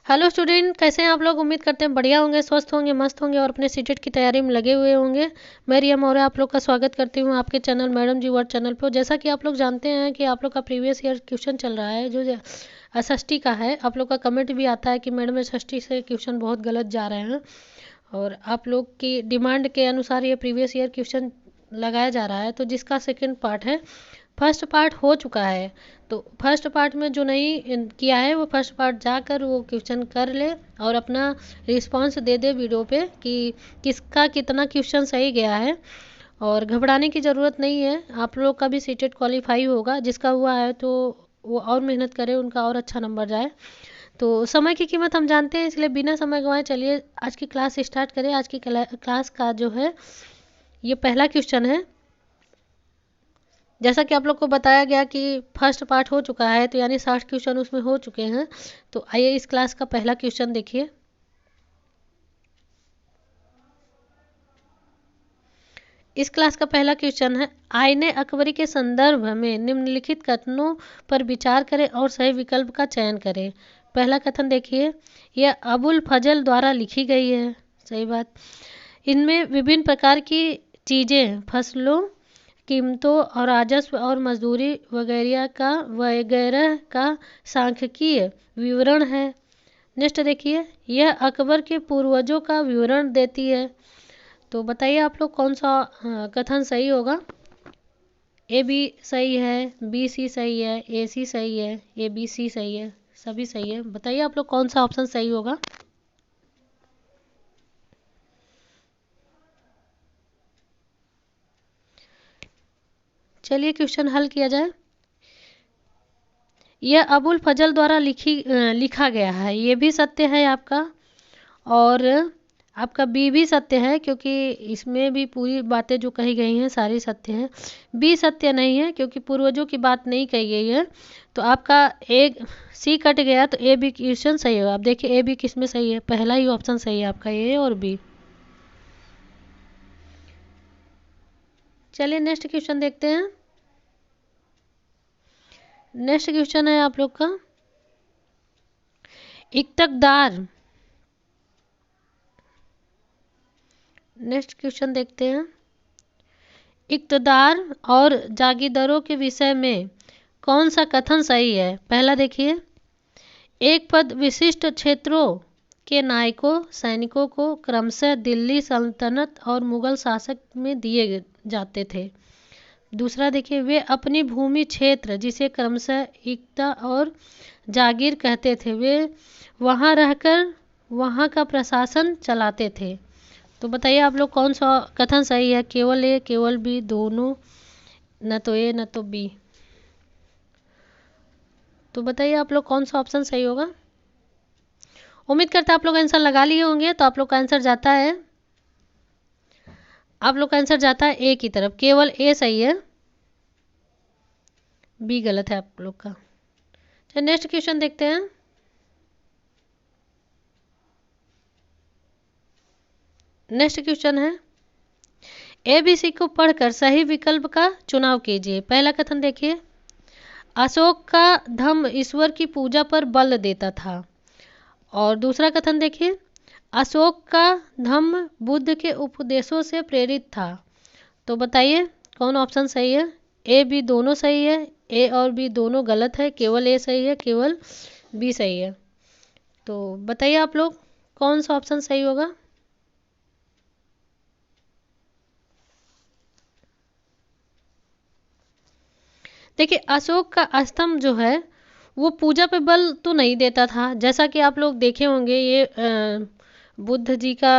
Hello student, कैसे हैं आप लोग। उम्मीद करते हैं बढ़िया होंगे, स्वस्थ होंगे, मस्त होंगे और अपने सीटेट की तैयारी में लगे हुए होंगे। मैं रिया मौर्य आप लोग का स्वागत करती हूँ आपके चैनल मैडम जी वर्ड चैनल पर। जैसा कि आप लोग जानते हैं कि आप लोग का प्रीवियस ईयर क्वेश्चन चल रहा है जो एसएसटी का है। आप लोग का कमेंट भी आता है कि मैडम एसएसटी से क्वेश्चन बहुत गलत जा रहे हैं, और आप लोग की डिमांड के अनुसार ये प्रीवियस ईयर क्वेश्चन लगाया जा रहा है। तो जिसका सेकेंड पार्ट है, फर्स्ट पार्ट हो चुका है, तो फर्स्ट पार्ट में जो नहीं किया है वो फर्स्ट पार्ट जाकर वो क्वेश्चन कर ले और अपना रिस्पांस दे दे वीडियो पे कि किसका कितना क्वेश्चन सही गया है। और घबराने की ज़रूरत नहीं है, आप लोग का भी सीटेट क्वालिफाई होगा। जिसका हुआ है तो वो और मेहनत करे, उनका और अच्छा नंबर जाए। तो समय की कीमत हम जानते हैं, इसलिए बिना समय गंवाए चलिए आज की क्लास स्टार्ट करें। आज की क्लास का जो है ये पहला क्वेश्चन है। जैसा कि आप लोग को बताया गया कि फर्स्ट पार्ट हो चुका है, तो यानी 60 क्वेश्चन उसमें हो चुके हैं। तो आइए इस क्लास का पहला क्वेश्चन देखिए। इस क्लास का पहला क्वेश्चन है, आईने अकबरी के संदर्भ में निम्नलिखित कथनों पर विचार करें और सही विकल्प का चयन करें। पहला कथन देखिए, यह अबुल फजल द्वारा लिखी गई है। सही बात। इनमें विभिन्न प्रकार की चीज़ें, फसलों, कीमतों और राजस्व और मजदूरी वगैरह का सांख्यिकीय विवरण है। नेक्स्ट देखिए, यह अकबर के पूर्वजों का विवरण देती है। तो बताइए आप लोग कौन सा कथन सही होगा। ए बी सही है, बी सी सही है, ए सी सही है, ए बी सी सही है, सभी सही है। बताइए आप लोग कौन सा ऑप्शन सही होगा। चलिए क्वेश्चन हल किया जाए। यह अबुल फजल द्वारा लिखा गया है, ये भी सत्य है आपका, और आपका बी भी सत्य है, क्योंकि इसमें भी पूरी बातें जो कही गई हैं सारी सत्य हैं। बी सत्य नहीं है क्योंकि पूर्वजों की बात नहीं कही गई है। तो आपका एक सी कट गया, तो ए बी क्वेश्चन सही होगा। आप देखिए ए बी किस में सही है, पहला ही ऑप्शन सही है आपका, ए और बी। चलिए नेक्स्ट क्वेश्चन देखते हैं। नेक्स्ट क्वेश्चन है आप लोग का, इक्तदार। नेक्स्ट क्वेश्चन देखते हैं, इक्तदार और जागीरदारों के विषय में कौन सा कथन सही है। पहला देखिए, एक पद विशिष्ट क्षेत्रों के नायकों सैनिकों को क्रमशः दिल्ली सल्तनत और मुगल शासक में दिए जाते थे। दूसरा देखिए, वे अपनी भूमि क्षेत्र जिसे क्रमशः इक्ता और जागीर कहते थे, वे वहाँ रहकर वहाँ का प्रशासन चलाते थे। तो बताइए आप लोग कौन सा कथन सही है, केवल ए केवल बी, दोनों, न तो ए न तो बी। तो बताइए आप लोग कौन सा ऑप्शन सही होगा। उम्मीद करते हैं आप लोग आंसर लगा लिए होंगे। तो आप लोग का आंसर जाता है, आप लोग का आंसर जाता है ए की तरफ, केवल ए सही है, बी गलत है आप लोग का। चलिए नेक्स्ट क्वेश्चन देखते हैं। नेक्स्ट क्वेश्चन है, ए बी सी को पढ़कर सही विकल्प का चुनाव कीजिए। पहला कथन देखिए, अशोक का धम्म ईश्वर की पूजा पर बल देता था। और दूसरा कथन देखिए, अशोक का धम्म बुद्ध के उपदेशों से प्रेरित था। तो बताइए कौन ऑप्शन सही है। ए बी दोनों सही है, ए और बी दोनों गलत है, केवल ए सही है, केवल बी सही है। तो बताइए आप लोग कौन सा ऑप्शन सही होगा। देखिए, अशोक का स्तंभ जो है वो पूजा पे बल तो नहीं देता था। जैसा कि आप लोग देखे होंगे, ये बुद्ध जी का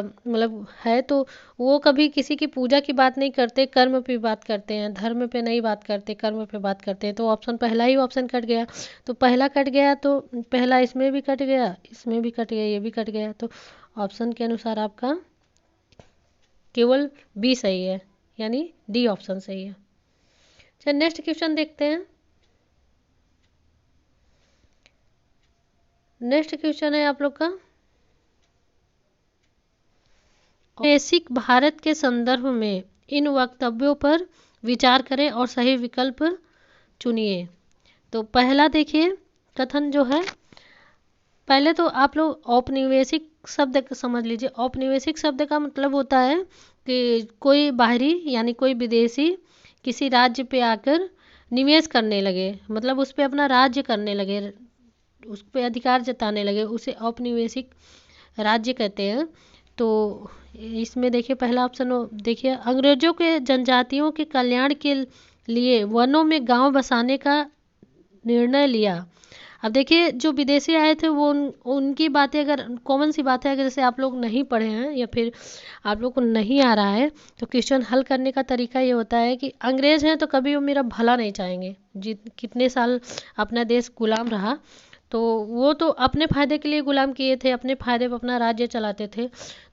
मतलब है, तो वो कभी किसी की पूजा की बात नहीं करते, कर्म पे बात करते हैं, धर्म पे नहीं बात करते, कर्म पे बात करते हैं। तो ऑप्शन पहला ही ऑप्शन कट गया। तो पहला कट गया, तो पहला इसमें भी कट गया, इसमें भी कट गया, ये भी कट गया। तो ऑप्शन के अनुसार आपका केवल बी सही है, यानी डी ऑप्शन सही है। चलिए नेक्स्ट क्वेश्चन देखते हैं। नेक्स्ट क्वेश्चन है आप लोग का, बेसिक भारत के संदर्भ में इन वक्तव्यों पर विचार करें और सही विकल्प चुनिए। तो पहला देखिए कथन जो है, पहले तो आप लोग औपनिवेशिक शब्द समझ लीजिए। औपनिवेशिक शब्द का मतलब होता है कि कोई बाहरी यानी कोई विदेशी किसी राज्य पे आकर निवेश करने लगे, मतलब उस पे अपना राज्य करने लगे, उस पे अधिकार जताने लगे, उसे औपनिवेशिक राज्य कहते हैं। तो इसमें देखिए पहला ऑप्शन देखिए, अंग्रेजों के जनजातियों के कल्याण के लिए वनों में गांव बसाने का निर्णय लिया। अब देखिए जो विदेशी आए थे वो उनकी बातें, अगर कॉमन सी बात है, अगर जैसे आप लोग नहीं पढ़े हैं या फिर आप लोग को नहीं आ रहा है, तो क्वेश्चन हल करने का तरीका ये होता है कि अंग्रेज हैं तो कभी वो मेरा भला नहीं चाहेंगे। कितने साल अपना देश गुलाम रहा, तो वो तो अपने फ़ायदे के लिए गुलाम किए थे, अपने फ़ायदे पर अपना राज्य चलाते थे।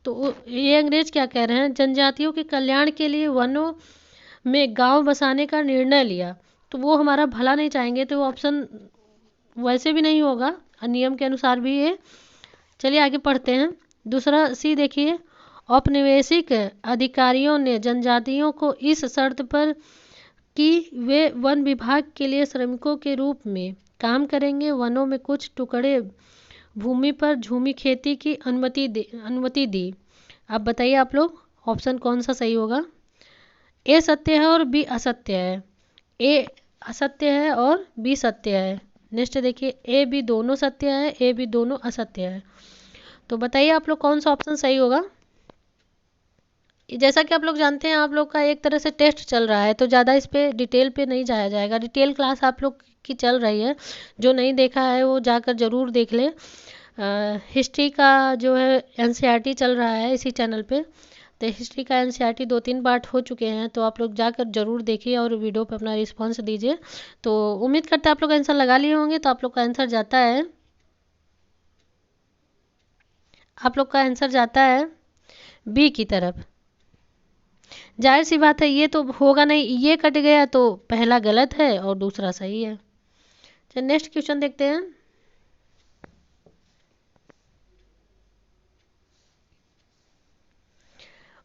तो ये अंग्रेज क्या कह रहे हैं, जनजातियों के कल्याण के लिए वनों में गांव बसाने का निर्णय लिया, तो वो हमारा भला नहीं चाहेंगे, तो वो ऑप्शन वैसे भी नहीं होगा, नियम के अनुसार भी ये। चलिए आगे पढ़ते हैं। दूसरा सी देखिए, औपनिवेशिक अधिकारियों ने जनजातियों को इस शर्त पर कि वे वन विभाग के लिए श्रमिकों के रूप में काम करेंगे, वनों में कुछ टुकड़े भूमि पर झूमी खेती की अनुमति दी। अब बताइए आप लोग ऑप्शन कौन सा सही होगा। ए सत्य है और बी असत्य है। ए असत्य है और बी सत्य है। नेक्स्ट देखिए, ए बी दोनों सत्य है, ए बी दोनों असत्य है। तो बताइए आप लोग कौन सा ऑप्शन सही होगा। जैसा कि आप लोग जानते हैं, आप लोग का एक तरह से टेस्ट चल रहा है, तो ज़्यादा इस पे डिटेल पे नहीं जाया जाएगा। डिटेल क्लास आप लोग की चल रही है, जो नहीं देखा है वो जाकर ज़रूर देख ले। हिस्ट्री का जो है एनसीईआरटी चल रहा है इसी चैनल पे, तो हिस्ट्री का एनसीईआरटी 2-3 पार्ट हो चुके हैं, तो आप लोग जाकर जरूर देखिए और वीडियो पे अपना रिस्पॉन्स दीजिए। तो उम्मीद करते हैं आप लोग आंसर लगा लिए होंगे। तो आप लोग का आंसर जाता है, आप लोग का आंसर जाता है बी की तरफ। जाहिर सी बात है, ये तो होगा नहीं, ये कट गया तो पहला गलत है और दूसरा सही है। चलिए नेक्स्ट क्वेश्चन देखते हैं।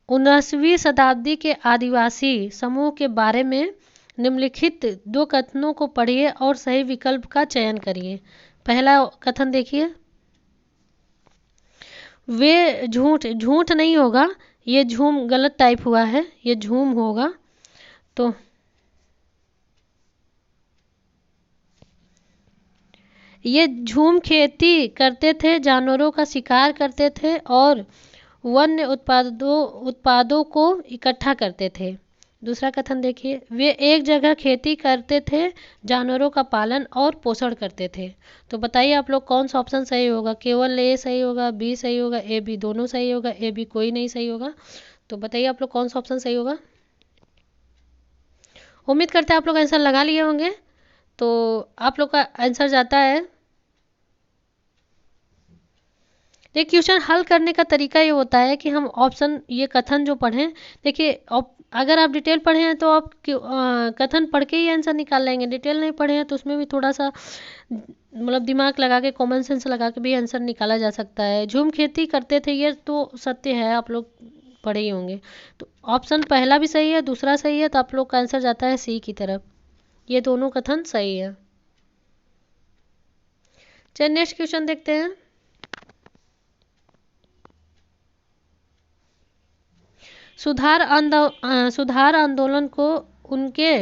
उन्नीसवीं शताब्दी के आदिवासी समूह के बारे में निम्नलिखित दो कथनों को पढ़िए और सही विकल्प का चयन करिए। पहला कथन देखिए, वे झूठ, झूठ नहीं होगा, ये झूम गलत टाइप हुआ है, ये झूम होगा। तो ये झूम खेती करते थे, जानवरों का शिकार करते थे और वन्य उत्पादों को इकट्ठा करते थे। दूसरा कथन देखिए, वे एक जगह खेती करते थे, जानवरों का पालन और पोषण करते थे। तो बताइए आप लोग कौन सा ऑप्शन सही होगा। केवल ए सही होगा, बी सही होगा, ए बी दोनों सही होगा, ए बी कोई नहीं सही होगा। तो बताइए आप लोग कौन सा ऑप्शन सही होगा। उम्मीद करते हैं आप लोग आंसर लगा लिए होंगे। तो आप लोग का आंसर जाता है, देखिए क्वेश्चन हल करने का तरीका ये होता है कि हम ऑप्शन, ये कथन जो पढ़ें, देखिए अगर आप डिटेल पढ़े हैं तो आप कथन पढ़ के ही आंसर निकाल लेंगे। डिटेल नहीं पढ़े हैं तो उसमें भी थोड़ा सा मतलब दिमाग लगा के, कॉमन सेंस लगा के भी आंसर निकाला जा सकता है। झूम खेती करते थे, ये तो सत्य है, आप लोग पढ़े ही होंगे। तो ऑप्शन पहला भी सही है, दूसरा सही है, तो आप लोग का आंसर जाता है सी की तरफ। ये दोनों कथन सही है। चलिए नेक्स्ट क्वेश्चन देखते हैं। सुधार आंदोलन को उनके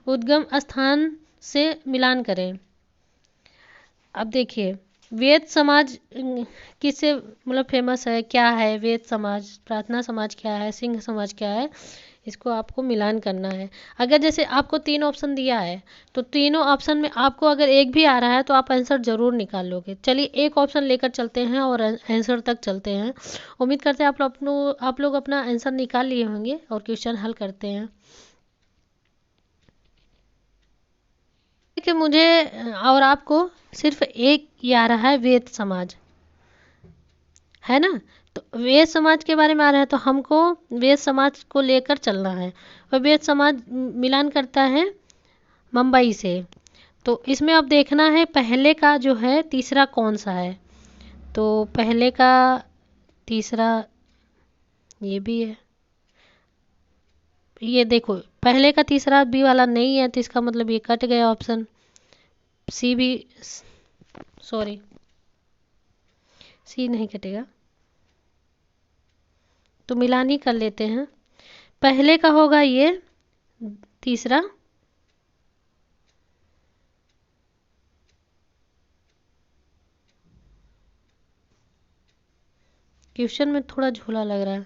उद्गम स्थान से मिलान करें। अब देखिए, वेद समाज किससे मतलब फेमस है, क्या है वेद समाज, प्रार्थना समाज क्या है, सिंह समाज क्या है, इसको आपको मिलान करना है। अगर जैसे आपको 3 ऑप्शन दिया है, तो तीनों ऑप्शन में आपको अगर एक भी आ रहा है तो आप आंसर जरूर निकाल लोगे। चलिए एक ऑप्शन लेकर चलते हैं और आंसर तक चलते हैं। उम्मीद करते हैं आप लोग अपना आंसर निकाल लिए होंगे और क्वेश्चन हल करते हैं। कि मुझे और आपको सिर्फ एक ही आ रहा है, वेद समाज है ना। तो वेद समाज के बारे में आ रहा है, तो हमको वेद समाज को लेकर चलना है। और वेद समाज मिलान करता है मुंबई से। तो इसमें अब देखना है पहले का जो है तीसरा कौन सा है। तो पहले का तीसरा ये भी है, ये देखो पहले का तीसरा बी वाला नहीं है, तो इसका मतलब ये कट गया ऑप्शन। सी भी, सॉरी सी नहीं कटेगा, तो मिलान ही कर लेते हैं। पहले का होगा ये तीसरा, क्वेश्चन में थोड़ा झूला लग रहा है।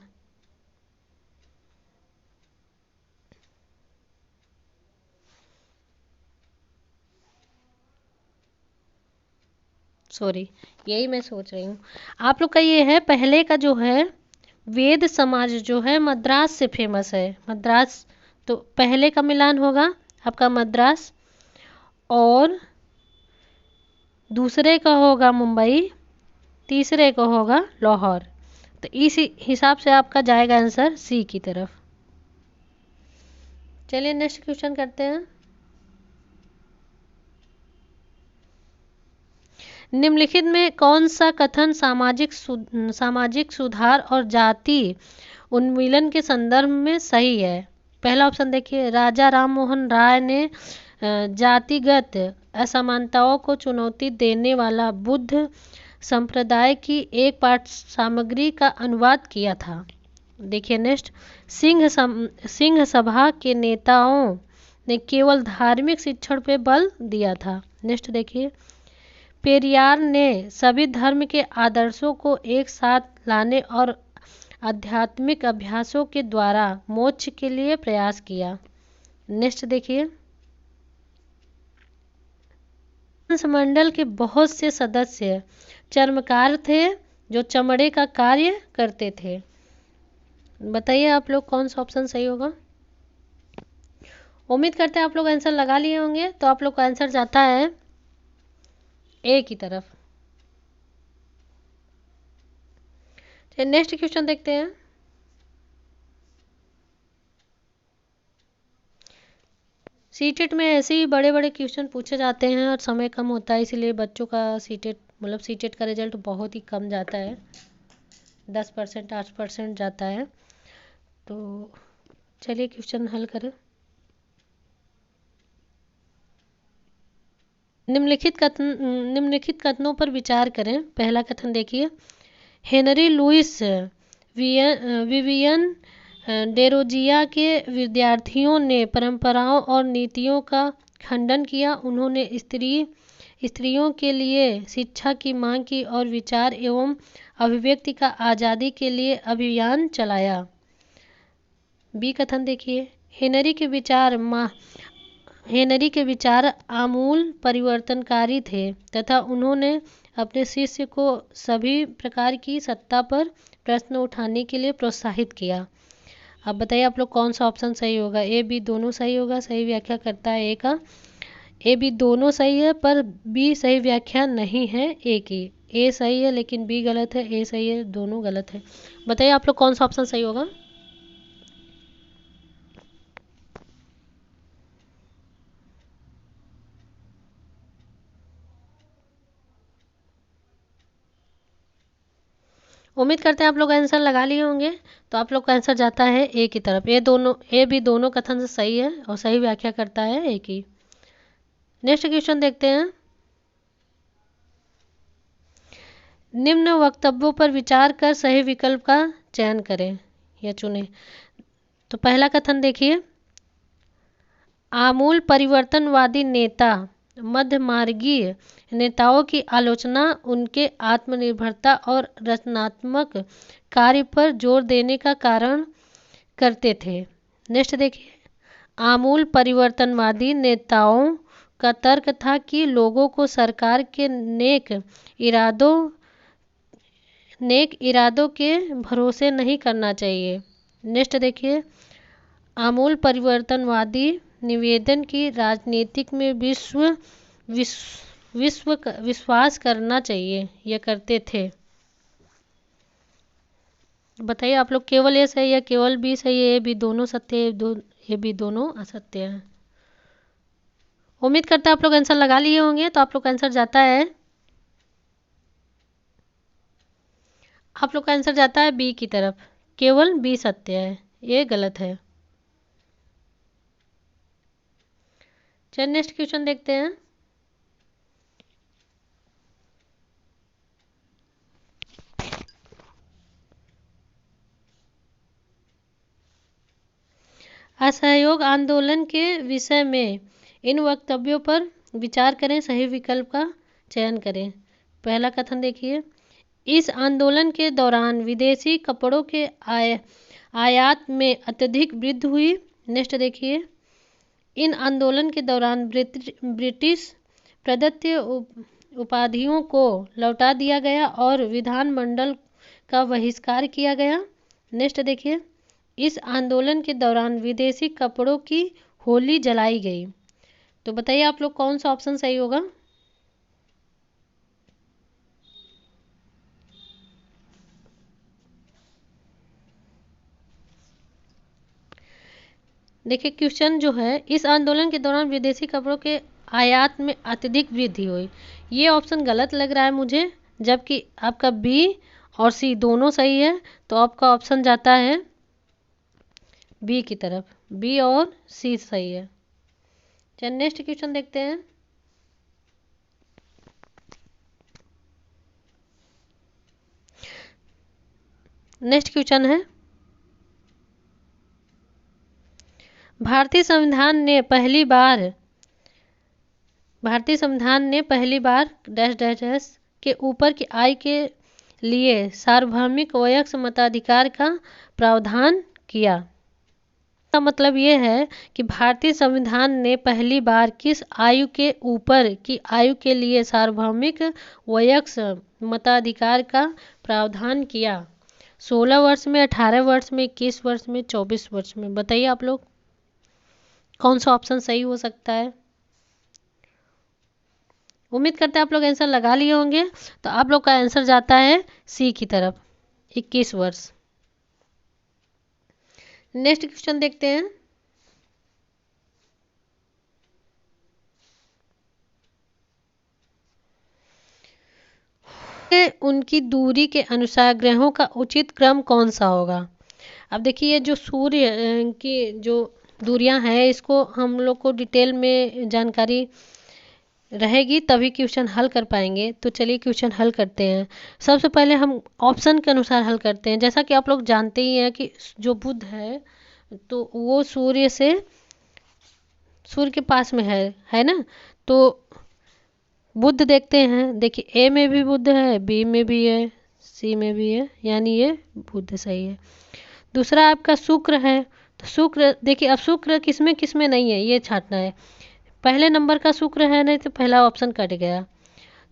सॉरी, यही मैं सोच रही हूँ। आप लोग का ये है, पहले का जो है वेद समाज जो है मद्रास से फेमस है, मद्रास, तो पहले का मिलान होगा आपका मद्रास, और दूसरे का होगा मुंबई, तीसरे का होगा लाहौर। तो इस हिसाब से आपका जाएगा आंसर सी की तरफ। चलिए नेक्स्ट क्वेश्चन करते हैं। निम्नलिखित में कौन सा कथन सामाजिक सुधार और जाति उन्मूलन के संदर्भ में सही है? पहला ऑप्शन देखिए, राजा राम मोहन राय ने जातिगत असमानताओं को चुनौती देने वाला बुद्ध संप्रदाय की एक पाठ सामग्री का अनुवाद किया था। देखिए नेक्स्ट, सिंह सभा के नेताओं ने केवल धार्मिक शिक्षण पे बल दिया था। नेक्स्ट देखिए, पेरियार ने सभी धर्म के आदर्शों को एक साथ लाने और आध्यात्मिक अभ्यासों के द्वारा मोक्ष के लिए प्रयास किया। नेक्स्ट देखिए, मंत्रिमंडल के बहुत से सदस्य चर्मकार थे जो चमड़े का कार्य करते थे। बताइए आप लोग कौन सा ऑप्शन सही होगा। उम्मीद करते हैं आप लोग आंसर लगा लिए होंगे, तो आप लोग का आंसर जाता है ए की तरफ। नेक्स्ट क्वेश्चन देखते हैं। सीटेट में ऐसे ही बड़े बड़े क्वेश्चन पूछे जाते हैं और समय कम होता है, इसीलिए बच्चों का सीटेट का रिजल्ट बहुत ही कम जाता है, 10% 8% जाता है। तो चलिए क्वेश्चन हल करें। निम्नलिखित कथनों पर विचार करें। पहला कथन देखिए, हेनरी लुइस विवियन डेरोजिया के विद्यार्थियों ने परंपराओं और नीतियों का खंडन किया। उन्होंने स्त्रियों के लिए शिक्षा की मांग की और विचार एवं अभिव्यक्ति का आज़ादी के लिए अभियान चलाया। बी कथन देखिए, हेनरी के विचार आमूल परिवर्तनकारी थे तथा उन्होंने अपने शिष्य को सभी प्रकार की सत्ता पर प्रश्न उठाने के लिए प्रोत्साहित किया। अब बताइए आप लोग कौन सा ऑप्शन सही होगा। ए बी दोनों सही होगा, सही व्याख्या करता है ए का। ए बी दोनों सही है पर बी सही व्याख्या नहीं है ए की। ए सही है लेकिन बी गलत है, ए सही है, दोनों गलत है। बताइए आप लोग कौन सा ऑप्शन सही होगा। उम्मीद करते हैं आप लोग आंसर लगा लिए होंगे, तो आप लोग का आंसर जाता है ए की तरफ। ए भी दोनों कथन से सही है और सही व्याख्या करता है ए की। नेक्स्ट क्वेश्चन देखते हैं। निम्न वक्तव्यों पर विचार कर सही विकल्प का चयन करें या चुनें। तो पहला कथन देखिए, आमूल परिवर्तनवादी नेता मध्यमार्गीय नेताओं की आलोचना उनके आत्मनिर्भरता और रचनात्मक कार्य पर जोर देने का कारण करते थे। नेक्स्ट देखिए, आमूल परिवर्तनवादी नेताओं का तर्क था कि लोगों को सरकार के नेक इरादों के भरोसे नहीं करना चाहिए। नेक्स्ट देखिए, आमूल परिवर्तनवादी निवेदन की राजनीतिक में विश्वास करना चाहिए या करते थे। बताइए आप लोग केवल ए सही है, केवल बी सही है, ये भी दोनों सत्य है, ये भी दोनों असत्य है। उम्मीद करते हैं आप लोग आंसर लगा लिए होंगे, तो आप लोग का आंसर जाता है, आप लोग का आंसर जाता है बी की तरफ। केवल बी सत्य है, ये गलत है। चलिए नेक्स्ट क्वेश्चन देखते हैं। असहयोग आंदोलन के विषय में इन वक्तव्यों पर विचार करें, सही विकल्प का चयन करें। पहला कथन देखिए, इस आंदोलन के दौरान विदेशी कपड़ों के आयात में अत्यधिक वृद्धि हुई। नेक्स्ट देखिए, इन आंदोलन के दौरान ब्रिटिश प्रदत्त उपाधियों को लौटा दिया गया और विधानमंडल का बहिष्कार किया गया। नेक्स्ट देखिए, इस आंदोलन के दौरान विदेशी कपड़ों की होली जलाई गई। तो बताइए आप लोग कौन सा ऑप्शन सही होगा। देखिए क्वेश्चन जो है, इस आंदोलन के दौरान विदेशी कपड़ों के आयात में अत्यधिक वृद्धि हुई, ये ऑप्शन गलत लग रहा है मुझे, जबकि आपका बी और सी दोनों सही है। तो आपका ऑप्शन जाता है बी की तरफ, बी और सी सही है। चलिए नेक्स्ट क्वेश्चन देखते हैं। नेक्स्ट क्वेश्चन है, भारतीय संविधान ने पहली बार डैश डैश डैश के ऊपर की आय के लिए सार्वभौमिक वयस्क मताधिकार का प्रावधान किया। इसका मतलब ये है कि भारतीय संविधान ने पहली बार किस आयु के ऊपर की आयु के लिए सार्वभौमिक वयस्क मताधिकार का प्रावधान किया। 16 वर्ष में, 18 वर्ष में, 21 वर्ष में, 24 वर्ष में। बताइए आप लोग कौन सा ऑप्शन सही हो सकता है। उम्मीद करते हैं आप लोग आंसर लगा लिए होंगे। तो आप लोग का आंसर जाता है सी की तरफ, 21 वर्ष। नेक्स्ट क्वेश्चन देखते हैं। उनकी दूरी के अनुसार ग्रहों का उचित क्रम कौन सा होगा। अब देखिए, जो सूर्य की जो दूरियां हैं, इसको हम लोग को डिटेल में जानकारी रहेगी तभी क्वेश्चन हल कर पाएंगे। तो चलिए क्वेश्चन हल करते हैं। सबसे पहले हम ऑप्शन के अनुसार हल करते हैं। जैसा कि आप लोग जानते ही हैं कि जो बुध है तो वो सूर्य के पास में है ना। तो बुध देखते हैं, देखिए ए में भी बुध है, बी में भी है, सी में भी है, यानी ये बुध सही है। दूसरा आपका शुक्र है, तो शुक्र देखिए, अब शुक्र किसमें किसमें नहीं है ये छांटना है। पहले नंबर का शुक्र है नहीं तो पहला ऑप्शन कट गया।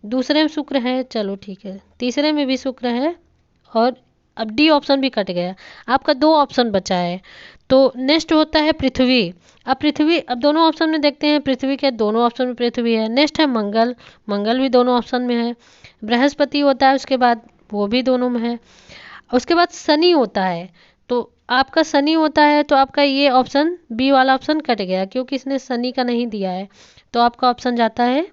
दूसरे में शुक्र है, चलो ठीक है। तीसरे में भी शुक्र है और अब डी ऑप्शन भी कट गया। आपका 2 ऑप्शन बचा है। तो नेक्स्ट होता है पृथ्वी। अब दोनों ऑप्शन में देखते हैं, पृथ्वी के दोनों ऑप्शन में पृथ्वी है। नेक्स्ट है मंगल, मंगल भी दोनों ऑप्शन में है। बृहस्पति होता है उसके बाद, वो भी दोनों में है। उसके बाद शनि होता है, तो आपका शनि होता है तो आपका ये ऑप्शन बी वाला ऑप्शन कट गया क्योंकि इसने शनि का नहीं दिया है। तो आपका ऑप्शन जाता है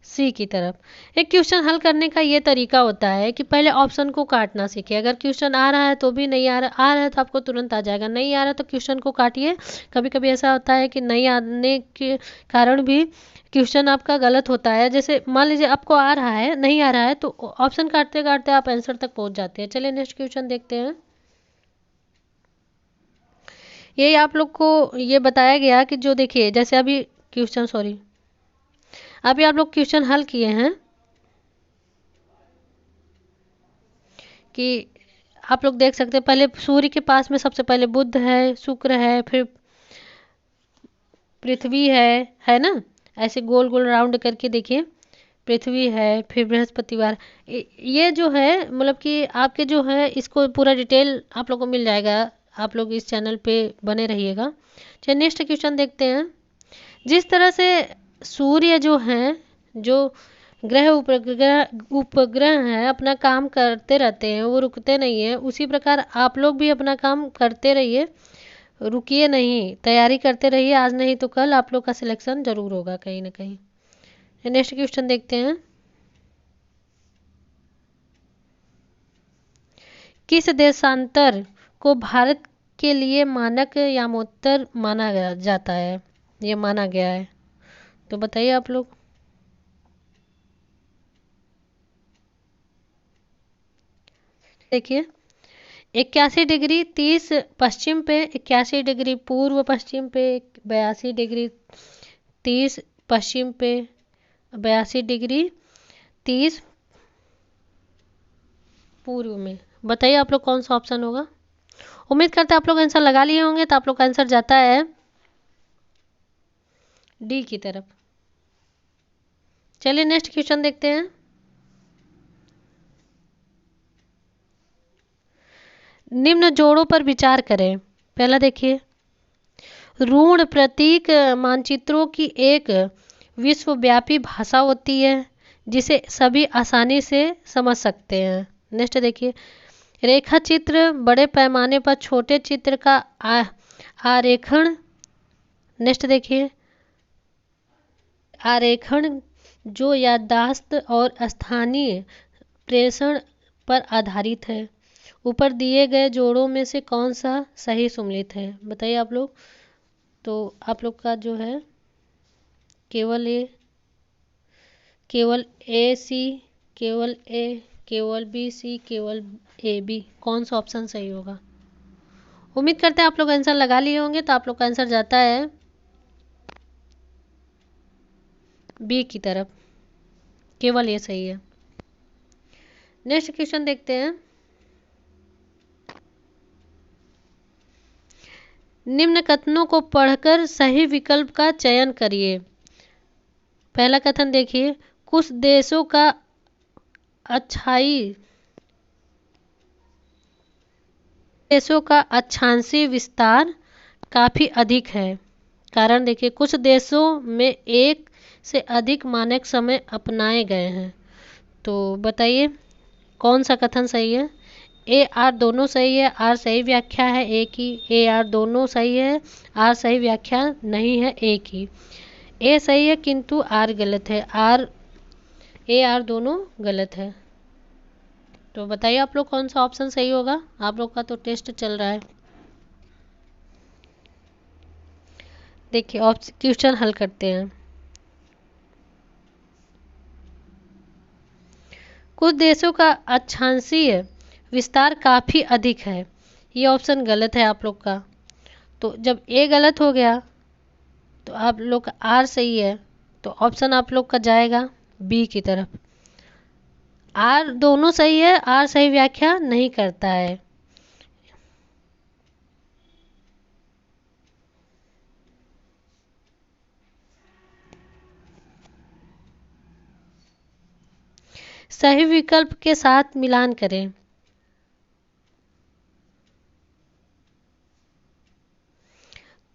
सी की तरफ। एक क्वेश्चन हल करने का ये तरीका होता है कि पहले ऑप्शन को काटना सीखिए। अगर क्वेश्चन आ रहा है तो भी नहीं आ रहा है तो आपको तुरंत आ जाएगा, नहीं आ रहा तो क्वेश्चन को काटिए। कभी कभी ऐसा होता है कि नहीं आने के कारण भी क्वेश्चन आपका गलत होता है। जैसे मान लीजिए आपको आ रहा है, नहीं आ रहा है तो ऑप्शन काटते काटते आप आंसर तक पहुंच जाते हैं। चलिए नेक्स्ट क्वेश्चन देखते हैं। यही आप लोग को ये बताया गया कि जो देखिए, जैसे अभी क्वेश्चन अभी आप लोग क्वेश्चन हल किए हैं कि आप लोग देख सकते हैं, पहले सूर्य के पास में सबसे पहले बुध है, शुक्र है, फिर पृथ्वी है ना। ऐसे गोल गोल राउंड करके देखिए, पृथ्वी है, फिर बृहस्पतिवार। ये जो है मतलब कि आपके जो है इसको पूरा डिटेल आप लोग को मिल जाएगा। आप लोग इस चैनल पे बने रहिएगा। चलिए नेक्स्ट क्वेश्चन देखते हैं। जिस तरह से सूर्य जो हैं, जो उपग्रह हैं अपना काम करते रहते हैं, वो रुकते नहीं हैं, उसी प्रकार आप लोग भी अपना काम करते रहिए, रुकिए नहीं, तैयारी करते रहिए। आज नहीं तो कल आप लोग का सिलेक्शन जरूर होगा कहीं ना कहीं। नेक्स्ट क्वेश्चन देखते हैं। किस देशांतर को भारत के लिए मानक यामोत्तर माना जाता है, ये माना गया है। तो बताइए आप लोग। देखिए, 81 डिग्री 30 पश्चिम पे, 81 डिग्री पूर्व पश्चिम पे, 82 डिग्री 30 पश्चिम पे, 82 डिग्री 30 पूर्व में। बताइए आप लोग कौन सा ऑप्शन होगा। उम्मीद करते हैं आप लोग आंसर लगा लिए होंगे। तो आप लोग का आंसर जाता है डी की तरफ। चलिए नेक्स्ट क्वेश्चन देखते हैं। निम्न जोड़ों पर विचार करें। पहला देखिए, ऋण प्रतीक मानचित्रों की एक विश्वव्यापी भाषा होती है जिसे सभी आसानी से समझ सकते हैं। नेक्स्ट देखिए, रेखा चित्र बड़े पैमाने पर छोटे चित्र का आरेखण। नेक्स्ट देखिए, आरेखण जो याददाश्त और स्थानीय प्रेषण पर आधारित है। ऊपर दिए गए जोड़ों में से कौन सा सही सम्मिलित है। बताइए आप लोग। तो आप लोग का जो है केवल ए सी, केवल ए, केवल बी सी, केवल ए बी, कौन सा ऑप्शन सही होगा। उम्मीद करते हैं आप लोग आंसर लगा लिए होंगे। तो आप लोग का आंसर जाता है बी की तरफ, केवल ये सही है। नेक्स्ट क्वेश्चन देखते हैं। निम्न कथनों को पढ़कर सही विकल्प का चयन करिए। पहला कथन देखिए, कुछ देशों का अक्षांशीय विस्तार काफी अधिक है। कारण देखिए, कुछ देशों में एक से अधिक मानक समय अपनाए गए हैं। तो बताइए कौन सा कथन सही है। ए आर दोनों सही है, आर सही व्याख्या है ए की। ए आर दोनों सही है, आर सही व्याख्या नहीं है ए की। ए सही है किंतु आर गलत है। ए आर दोनों गलत है। तो बताइए आप लोग कौन सा ऑप्शन सही होगा। आप लोग का तो टेस्ट चल रहा है। देखिए क्वेश्चन हल करते हैं। कुछ देशों का अक्षांशीय विस्तार काफी अधिक है, ये ऑप्शन गलत है आप लोग का। तो जब ए गलत हो गया तो आप लोग का आर सही है। तो ऑप्शन आप लोग का जाएगा बी की तरफ। आर दोनों सही है, आर सही व्याख्या नहीं करता है। सही विकल्प के साथ मिलान करें।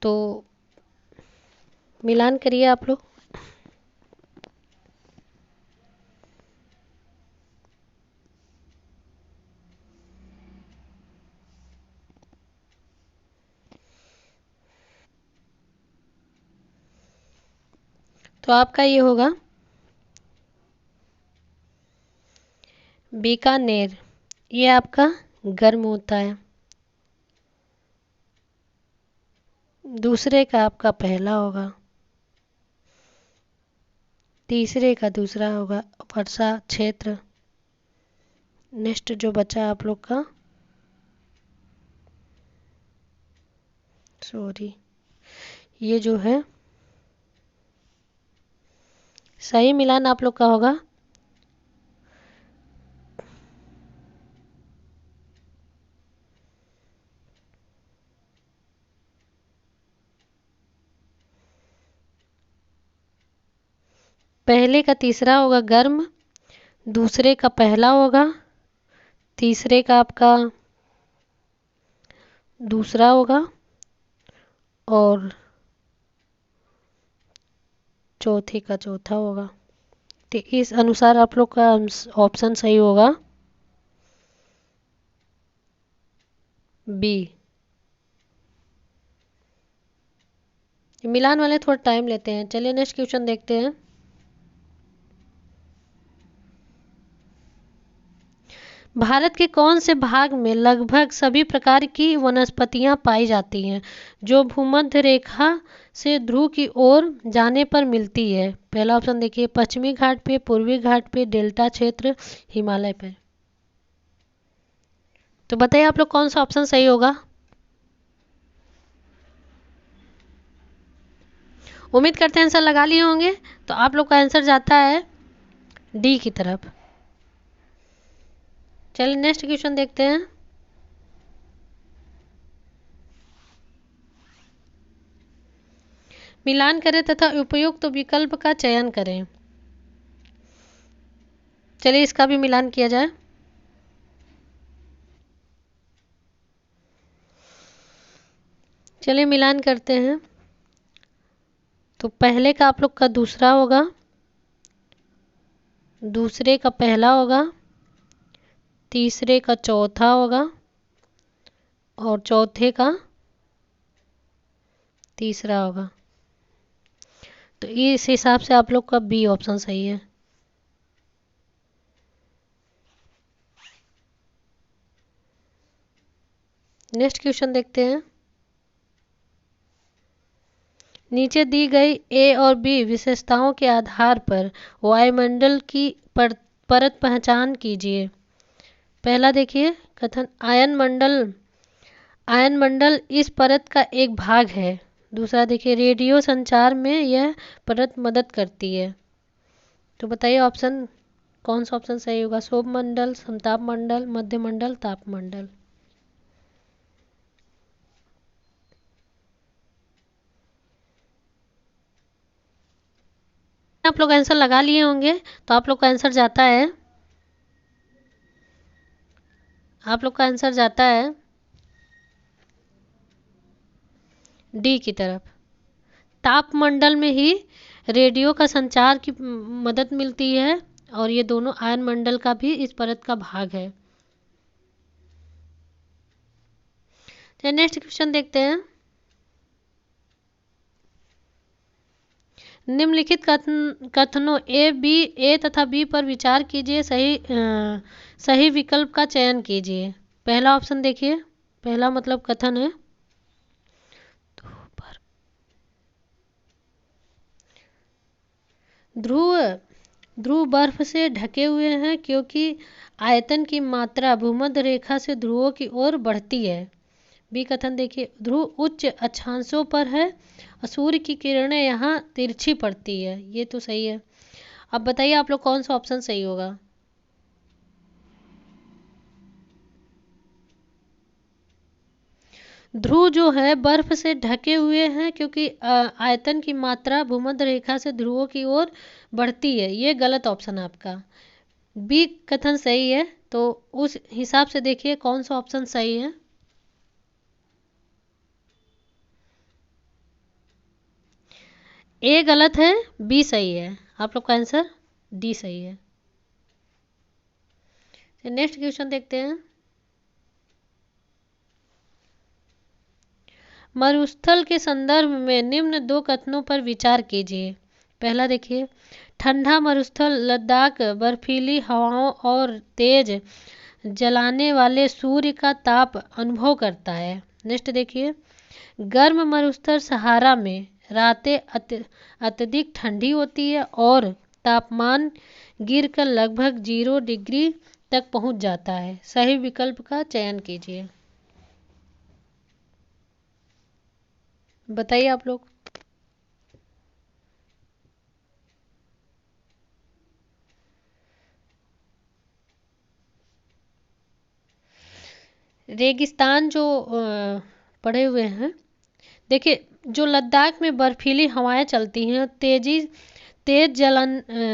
तो मिलान करिए आप लोग। तो आपका ये होगा बीकानेर, ये आपका गर्म होता है। दूसरे का आपका पहला होगा, तीसरे का दूसरा होगा वर्षा क्षेत्र। नेक्स्ट जो बचा आप लोग का, सॉरी, ये जो है सही मिलान आप लोग का होगा पहले का तीसरा होगा गर्म, दूसरे का पहला होगा, तीसरे का आपका दूसरा होगा और चौथे का चौथा होगा। तो इस अनुसार आप लोग का ऑप्शन सही होगा बी। मिलान वाले थोड़ा टाइम लेते हैं। चलिए नेक्स्ट क्वेश्चन देखते हैं। भारत के कौन से भाग में लगभग सभी प्रकार की वनस्पतियां पाई जाती हैं जो भूमध्य रेखा से ध्रुव की ओर जाने पर मिलती है। पहला ऑप्शन देखिए, पश्चिमी घाट पे, पूर्वी घाट पे, डेल्टा क्षेत्र, हिमालय पे। तो बताइए आप लोग कौन सा ऑप्शन सही होगा। उम्मीद करते हैं आंसर लगा लिए होंगे। तो आप लोग का आंसर जाता है डी की तरफ। चलिए नेक्स्ट क्वेश्चन देखते हैं। मिलान करें तथा उपयुक्त विकल्प का चयन करें। चलिए इसका भी मिलान किया जाए। चलिए मिलान करते हैं। तो पहले का आप लोग का दूसरा होगा, दूसरे का पहला होगा, तीसरे का चौथा होगा और चौथे का तीसरा होगा। तो इस हिसाब से आप लोग का बी ऑप्शन सही है। नेक्स्ट क्वेश्चन देखते हैं। नीचे दी गई ए और बी विशेषताओं के आधार पर वायुमंडल की परत पहचान कीजिए। पहला देखिए कथन, आयन मंडल इस परत का एक भाग है। दूसरा देखिए, रेडियो संचार में यह परत मदद करती है। तो बताइए ऑप्शन कौन सा ऑप्शन सही होगा। शोभ मंडल, समताप मंडल, मध्य मंडल, ताप मंडल। आप लोग आंसर लगा लिए होंगे। तो आप लोग का आंसर जाता है, आप लोग का आंसर जाता है डी की तरफ। तापमंडल में ही रेडियो का संचार की मदद मिलती है और ये दोनों आयन मंडल का भी इस परत का भाग है। तो नेक्स्ट क्वेश्चन देखते हैं। निम्नलिखित कथनों ए तथा बी पर विचार कीजिए, सही विकल्प का चयन कीजिए। पहला ऑप्शन देखिए, पहला मतलब कथन है, ध्रुव बर्फ से ढके हुए हैं क्योंकि आयतन की मात्रा भूमध्य रेखा से ध्रुवों की ओर बढ़ती है। बी कथन देखिए, ध्रुव उच्च अक्षांशों पर है और सूर्य की किरणें यहाँ तिरछी पड़ती है। ये तो सही है। अब बताइए आप लोग कौन सा ऑप्शन सही होगा। ध्रुव जो है बर्फ से ढके हुए हैं क्योंकि आयतन की मात्रा भूमध्य रेखा से ध्रुवों की ओर बढ़ती है। ये गलत ऑप्शन है आपका। बी कथन सही है। तो उस हिसाब से देखिए कौन सा ऑप्शन सही है। ए गलत है, बी सही है। आप लोग का आंसर डी सही है। नेक्स्ट क्वेश्चन देखते हैं। मरुस्थल के संदर्भ में निम्न दो कथनों पर विचार कीजिए। पहला देखिए, ठंडा मरुस्थल लद्दाख बर्फीली हवाओं और तेज जलाने वाले सूर्य का ताप अनुभव करता है। नेक्स्ट देखिए, गर्म मरुस्थल सहारा में रातें अत्यधिक ठंडी होती है और तापमान गिरकर लगभग 0 डिग्री तक पहुंच जाता है। सही विकल्प का चयन कीजिए। बताइए आप लोग। रेगिस्तान जो पड़े हुए हैं, देखिए जो लद्दाख में बर्फीली हवाएं चलती हैं, तेज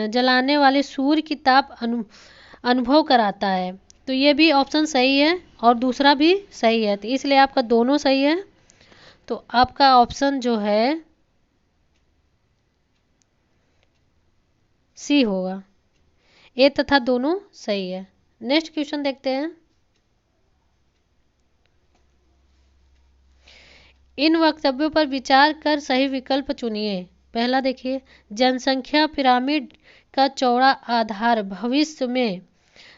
जलाने वाले सूर्य की ताप अनुभव कराता है। तो ये भी ऑप्शन सही है और दूसरा भी सही है। तो इसलिए आपका दोनों सही है। तो आपका ऑप्शन जो है सी होगा। ए तथा दोनों सही है। नेक्स्ट क्वेश्चन देखते हैं। इन वक्तव्यों पर विचार कर सही विकल्प चुनिए। पहला देखिए, जनसंख्या पिरामिड का चौड़ा आधार भविष्य में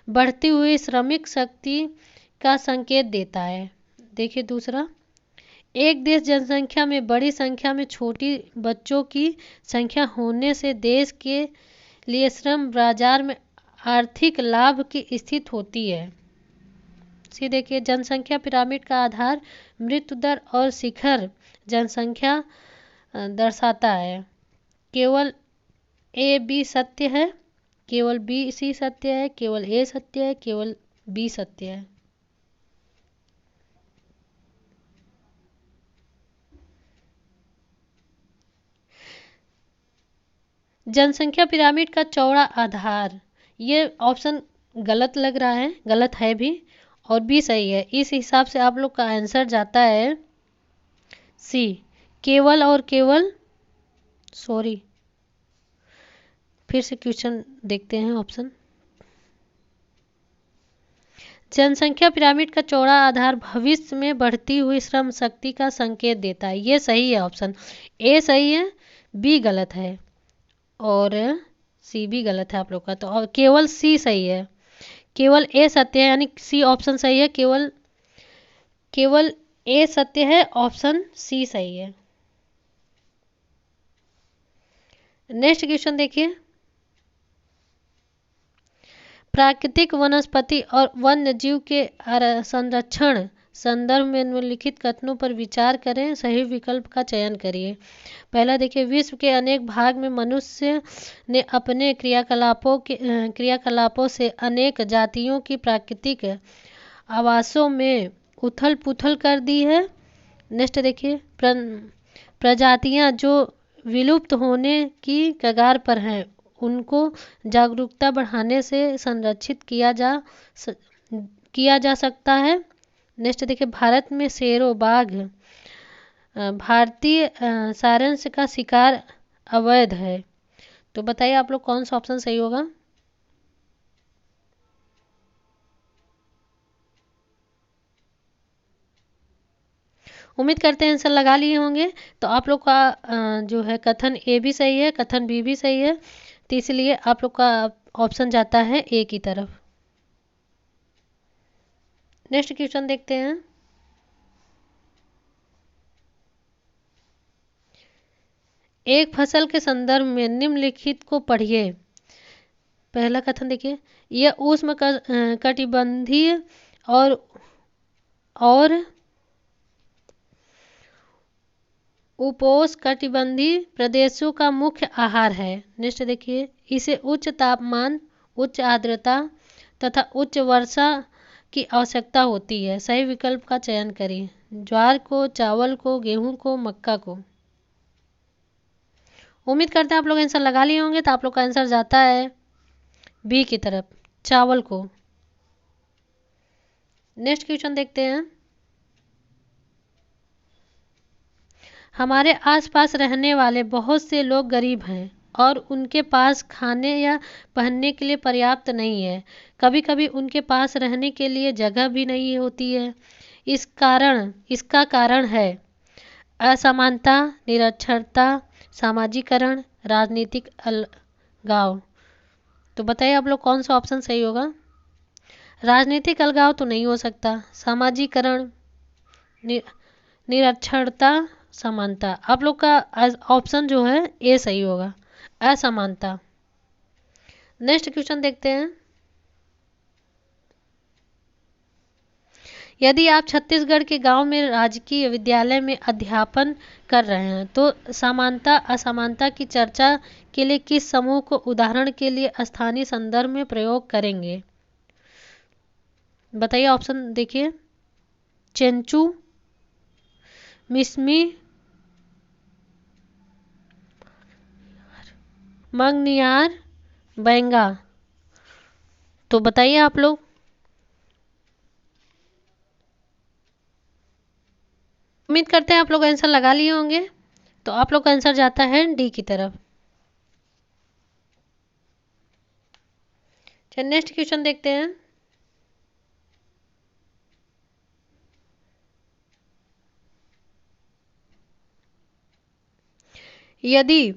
बढ़ती हुई श्रमिक शक्ति का संकेत देता है। देखिए दूसरा, एक देश जनसंख्या में बड़ी संख्या में छोटी बच्चों की संख्या होने से देश के लिए श्रम बाजार में आर्थिक लाभ की स्थिति होती है। सी देखिए, जनसंख्या पिरामिड का आधार मृत्यु दर और शिखर जनसंख्या दर्शाता है। केवल ए बी सत्य है, केवल बी सी सत्य है, केवल ए सत्य है, केवल बी सत्य है। जनसंख्या पिरामिड का चौड़ा आधार, ये ऑप्शन गलत लग रहा है, गलत है भी, और बी सही है। इस हिसाब से आप लोग का आंसर जाता है सी, केवल और केवल, सॉरी फिर से क्वेश्चन देखते हैं ऑप्शन। जनसंख्या पिरामिड का चौड़ा आधार भविष्य में बढ़ती हुई श्रम शक्ति का संकेत देता है, ये सही है ऑप्शन। ए सही है, बी गलत है और सी भी गलत है आप लोग का, तो और केवल सी सही है, केवल ए सत्य है, यानी सी ऑप्शन सही है, केवल केवल ए सत्य है, ऑप्शन सी सही है। नेक्स्ट क्वेश्चन देखिए, प्राकृतिक वनस्पति और वन्य जीव के संरक्षण संदर्भ में निम्नलिखित कथनों पर विचार करें, सही विकल्प का चयन करिए। पहला देखिए, विश्व के अनेक भाग में मनुष्य ने अपने क्रियाकलापों से अनेक जातियों की प्राकृतिक आवासों में उथल पुथल कर दी है। नेक्स्ट देखिए, प्रजातियां जो विलुप्त होने की कगार पर हैं उनको जागरूकता बढ़ाने से संरक्षित किया जा सकता है। नेक्स्ट देखिए, भारत में शेरों बाघ भारतीय सारंश का शिकार अवैध है। तो बताइए आप लोग कौन सा ऑप्शन सही होगा। उम्मीद करते हैं आंसर लगा लिए होंगे। तो आप लोग का जो है कथन ए भी सही है, कथन बी भी सही है, तो इसलिए आप लोग का ऑप्शन जाता है ए की तरफ। नेक्स्ट क्वेश्चन देखते हैं, एक फसल के संदर्भ में निम्नलिखित को पढ़िए। पहला कथन देखिए, यह उष्ण कटिबंधीय और उपोष्णकटिबंधीय प्रदेशों का मुख्य आहार है। नेक्स्ट देखिए, इसे उच्च तापमान, उच्च आर्द्रता तथा उच्च वर्षा की आवश्यकता होती है। सही विकल्प का चयन करिए, ज्वार को, चावल को, गेहूं को, मक्का को। उम्मीद करते हैं आप लोग आंसर लगा लिए होंगे। तो आप लोग का आंसर जाता है बी की तरफ, चावल को। नेक्स्ट क्वेश्चन देखते हैं, हमारे आसपास रहने वाले बहुत से लोग गरीब हैं और उनके पास खाने या पहनने के लिए पर्याप्त नहीं है। कभी कभी उनके पास रहने के लिए जगह भी नहीं होती है। इसका कारण है असमानता, निरक्षरता, सामाजिकरण, राजनीतिक अलगाव। तो बताइए आप लोग कौन सा ऑप्शन सही होगा। राजनीतिक अलगाव तो नहीं हो सकता, सामाजिकरण, निरक्षरता, समानता। आप लोग का ऑप्शन जो है ए सही होगा, असमानता। नेक्स्ट क्वेश्चन देखते हैं, यदि आप छत्तीसगढ़ के गांव में राजकीय विद्यालय में अध्यापन कर रहे हैं तो समानता असमानता की चर्चा के लिए किस समूह को उदाहरण के लिए स्थानीय संदर्भ में प्रयोग करेंगे। बताइए ऑप्शन देखिए, चेंचू, मिसमी, मंगनियार, बैंगा। तो बताइए आप लोग। उम्मीद करते हैं आप लोग आंसर लगा लिए होंगे। तो आप लोग का आंसर जाता है डी की तरफ। चलिए नेक्स्ट क्वेश्चन देखते हैं, यदि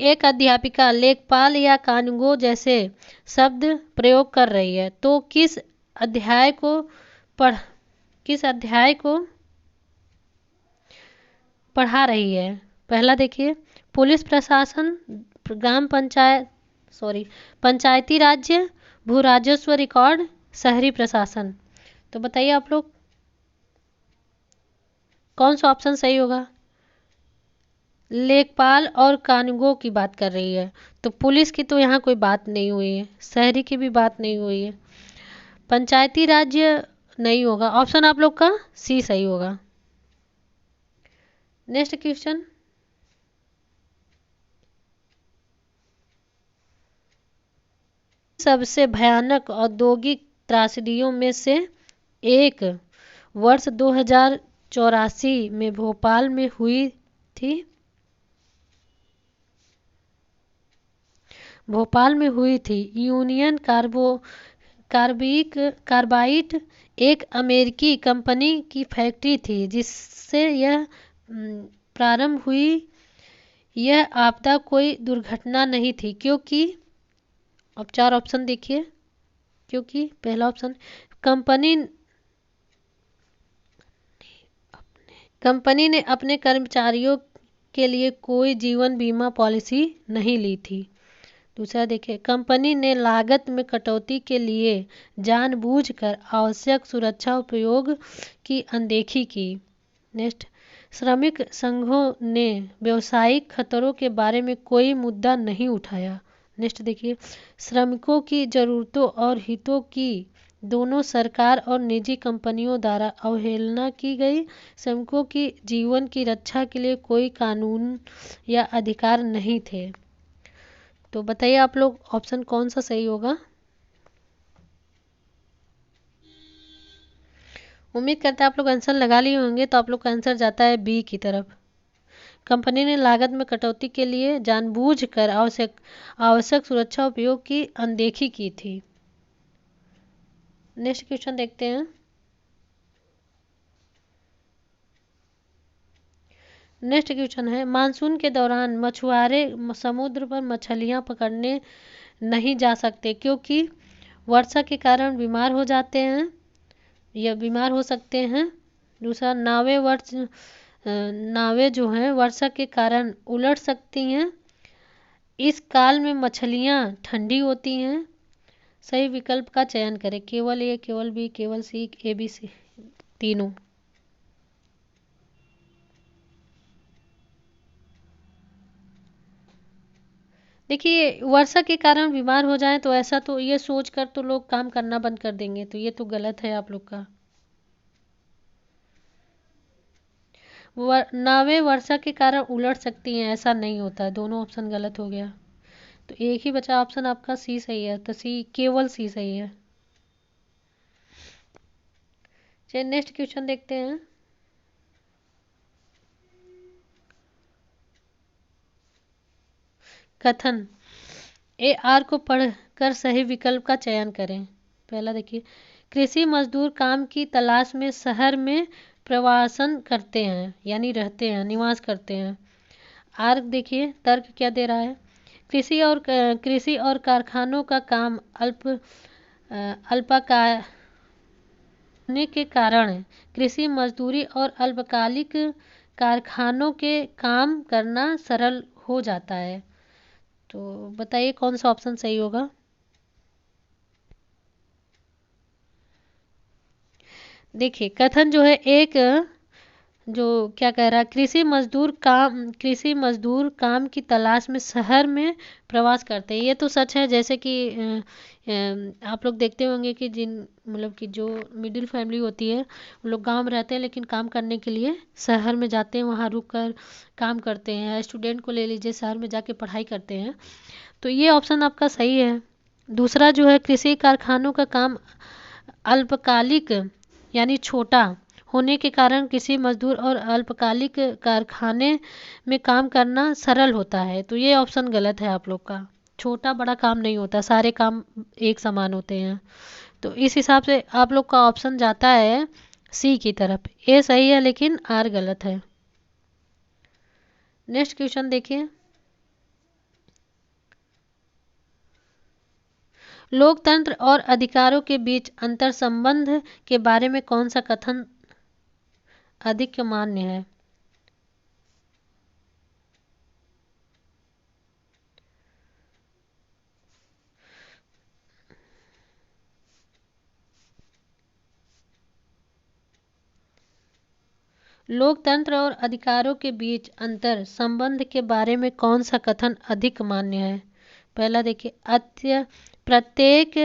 एक अध्यापिका लेखपाल या कानूंगो जैसे शब्द प्रयोग कर रही है तो किस अध्याय को पढ़ा रही है। पहला देखिए, पुलिस प्रशासन, पंचायती राज्य, भू राजस्व रिकॉर्ड, शहरी प्रशासन। तो बताइए आप लोग कौन सा ऑप्शन सही होगा। लेखपाल और कानूनगो की बात कर रही है, तो पुलिस की तो यहाँ कोई बात नहीं हुई है, शहरी की भी बात नहीं हुई है। पंचायती राज्य नहीं होगा, ऑप्शन आप लोग का सी सही होगा। नेक्स्ट क्वेश्चन, सबसे भयानक औद्योगिक त्रासदियों में से एक वर्ष 2084 में भोपाल में हुई थी। भोपाल में हुई थी। यूनियन कार्बाइड एक अमेरिकी कंपनी की फैक्ट्री थी जिससे यह प्रारंभ हुई। यह आपदा कोई दुर्घटना नहीं थी क्योंकि, अब चार ऑप्शन देखिए, क्योंकि पहला ऑप्शन, कंपनी कंपनी ने अपने कर्मचारियों के लिए कोई जीवन बीमा पॉलिसी नहीं ली थी। दूसरा देखिए, कंपनी ने लागत में कटौती के लिए जानबूझकर आवश्यक सुरक्षा उपयोग की अनदेखी की। नेक्स्ट, श्रमिक संघों ने व्यावसायिक खतरों के बारे में कोई मुद्दा नहीं उठाया। नेक्स्ट देखिए, श्रमिकों की जरूरतों और हितों की दोनों सरकार और निजी कंपनियों द्वारा अवहेलना की गई। श्रमिकों की जीवन की रक्षा के लिए कोई कानून या अधिकार नहीं थे। तो बताइए आप लोग ऑप्शन कौन सा सही होगा। उम्मीद करते हैं आप लोग आंसर लगा लिए होंगे, तो आप लोग का आंसर जाता है बी की तरफ। कंपनी ने लागत में कटौती के लिए जानबूझकर आवश्यक आवश्यक सुरक्षा उपयोग की अनदेखी की थी। नेक्स्ट क्वेश्चन देखते हैं। नेक्स्ट क्वेश्चन है, मानसून के दौरान मछुआरे समुद्र पर मछलियां पकड़ने नहीं जा सकते क्योंकि वर्षा के कारण बीमार हो जाते हैं या बीमार हो सकते हैं। दूसरा, नावें जो हैं वर्षा के कारण उलट सकती हैं। इस काल में मछलियां ठंडी होती हैं। सही विकल्प का चयन करें, केवल ए, केवल बी, केवल सी, ए बी सी, तीनों। देखिए, वर्षा के कारण बीमार हो जाएं तो ऐसा तो ये सोचकर तो लोग काम करना बंद कर देंगे, तो ये तो गलत है आप लोग का। नावें वर्षा के कारण उलट सकती हैं, ऐसा नहीं होता, दोनों ऑप्शन गलत हो गया। तो एक ही बचा ऑप्शन आपका सी सही है, तो सी, केवल सी सही है। चलिए नेक्स्ट क्वेश्चन देखते हैं। कथन ए आर को पढ़कर सही विकल्प का चयन करें। पहला देखिए, कृषि मजदूर काम की तलाश में शहर में प्रवासन करते हैं, यानी रहते हैं, निवास करते हैं। आर देखिए तर्क क्या दे रहा है। कृषि और कारखानों का काम अल्पकालिक होने के कारण कृषि मजदूरी और अल्पकालिक कारखानों के काम करना सरल हो जाता है। तो बताइए कौन सा ऑप्शन सही होगा। देखिए, कथन जो है एक, जो क्या कह रहा है, कृषि मजदूर काम की तलाश में शहर में प्रवास करते हैं, ये तो सच है। जैसे कि आप लोग देखते होंगे कि जिन मतलब कि जो मिडिल फैमिली होती है वो लोग गांव में रहते हैं लेकिन काम करने के लिए शहर में जाते हैं, वहाँ रुक कर काम करते हैं। स्टूडेंट को ले लीजिए, शहर में जाके पढ़ाई करते हैं। तो ये ऑप्शन आपका सही है। दूसरा जो है, कृषि कारखानों का काम अल्पकालिक यानी छोटा होने के कारण कृषि मजदूर और अल्पकालिक कारखाने में काम करना सरल होता है, तो ये ऑप्शन गलत है आप लोग का। छोटा बड़ा काम नहीं होता, सारे काम एक समान होते हैं। तो इस हिसाब से आप लोग का ऑप्शन जाता है सी की तरफ। ए सही है लेकिन आर गलत है। नेक्स्ट क्वेश्चन देखिए। लोकतंत्र और अधिकारों के बीच अंतर संबंध के बारे में कौन सा कथन अधिक मान्य है। लोकतंत्र और अधिकारों के बीच अंतर संबंध के बारे में कौन सा कथन अधिक मान्य है? पहला देखिए, प्रत्येक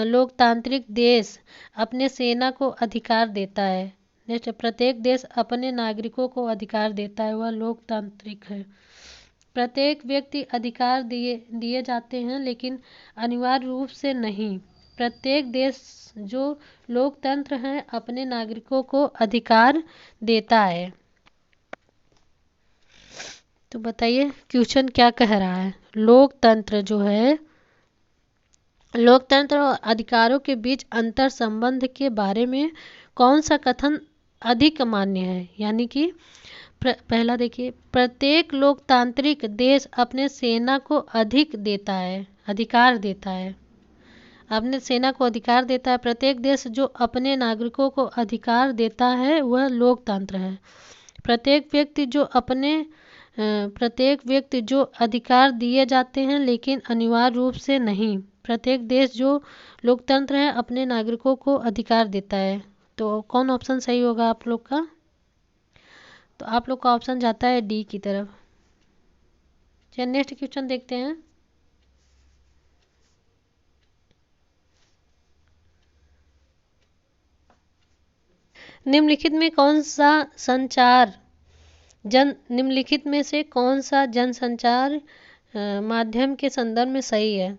लोकतांत्रिक देश अपने सेना को अधिकार देता है। नेक्स्ट, प्रत्येक देश अपने नागरिकों को अधिकार देता है, वह लोकतांत्रिक है। प्रत्येक व्यक्ति अधिकार दिए जाते हैं लेकिन अनिवार्य रूप से नहीं। प्रत्येक देश जो लोकतंत्र है अपने नागरिकों को अधिकार देता है। तो बताइए क्वेश्चन क्या कह रहा है? लोकतंत्र जो है, लोकतंत्र और अधिकारों के बीच अंतर संबंध के बारे में कौन सा कथन अधिक मान्य है? यानी कि पहला देखिए, प्रत्येक लोकतांत्रिक देश अपने सेना को अधिकार देता है। अपने सेना को अधिकार देता है। प्रत्येक देश जो अपने नागरिकों को अधिकार देता है वह लोकतंत्र है। प्रत्येक व्यक्ति जो अधिकार दिए जाते हैं लेकिन अनिवार्य रूप से नहीं। प्रत्येक देश जो लोकतंत्र है अपने नागरिकों को अधिकार देता है। तो कौन ऑप्शन सही होगा आप लोग का? तो आप लोग का ऑप्शन जाता है डी की तरफ। चलिए नेक्स्ट क्वेश्चन देखते हैं। निम्नलिखित में से कौन सा जनसंचार माध्यम के संदर्भ में सही है?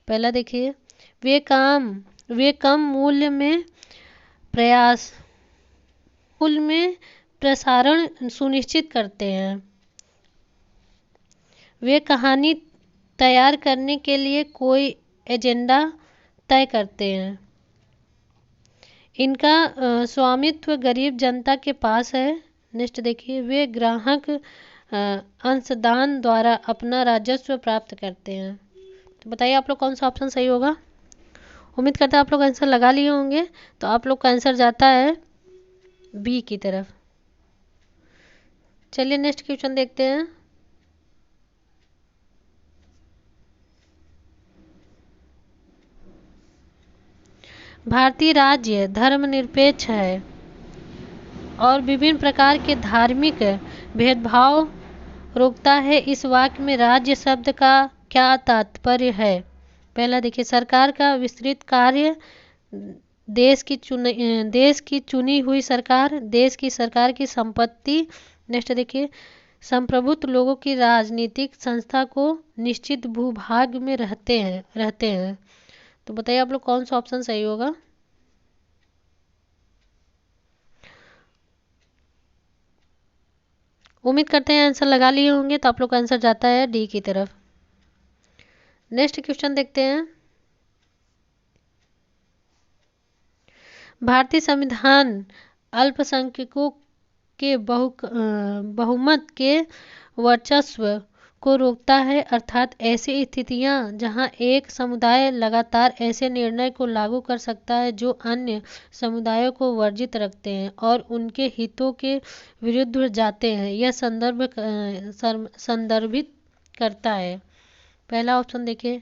पहला देखिए, वे कम मूल्य में प्रसारण सुनिश्चित करते हैं। वे कहानी तैयार करने के लिए कोई एजेंडा तय करते हैं। इनका स्वामित्व गरीब जनता के पास है। नेक्स्ट देखिए, वे ग्राहक अंशदान द्वारा अपना राजस्व प्राप्त करते हैं। तो बताइए आप लोग कौन सा ऑप्शन सही होगा? उम्मीद करते हैं आप लोग आंसर लगा लिए होंगे। तो आप लोग का आंसर जाता है बी की तरफ। चलिए नेक्स्ट क्वेश्चन देखते हैं। भारतीय राज्य धर्मनिरपेक्ष है और विभिन्न प्रकार के धार्मिक भेदभाव रोकता है। इस वाक्य में राज्य शब्द का क्या तात्पर्य है? पहला देखिए, सरकार का विस्तृत कार्य, देश की चुनी हुई सरकार, देश की सरकार की संपत्ति। नेक्स्ट देखिए, संप्रभुत्व लोगों की राजनीतिक संस्था को निश्चित भूभाग में रहते हैं। तो बताइए आप लोग कौन सा ऑप्शन सही होगा? उम्मीद करते हैं आंसर लगा लिए होंगे। तो आप लोग का आंसर जाता है डी की तरफ। नेक्स्ट क्वेश्चन देखते हैं। भारतीय संविधान अल्पसंख्यकों के बहुमत के वर्चस्व को रोकता है, अर्थात ऐसी स्थितियां जहां एक समुदाय लगातार ऐसे निर्णय को लागू कर सकता है जो अन्य समुदायों को वर्जित रखते हैं और उनके हितों के विरुद्ध जाते हैं, यह संदर्भित करता है। पहला ऑप्शन देखिए,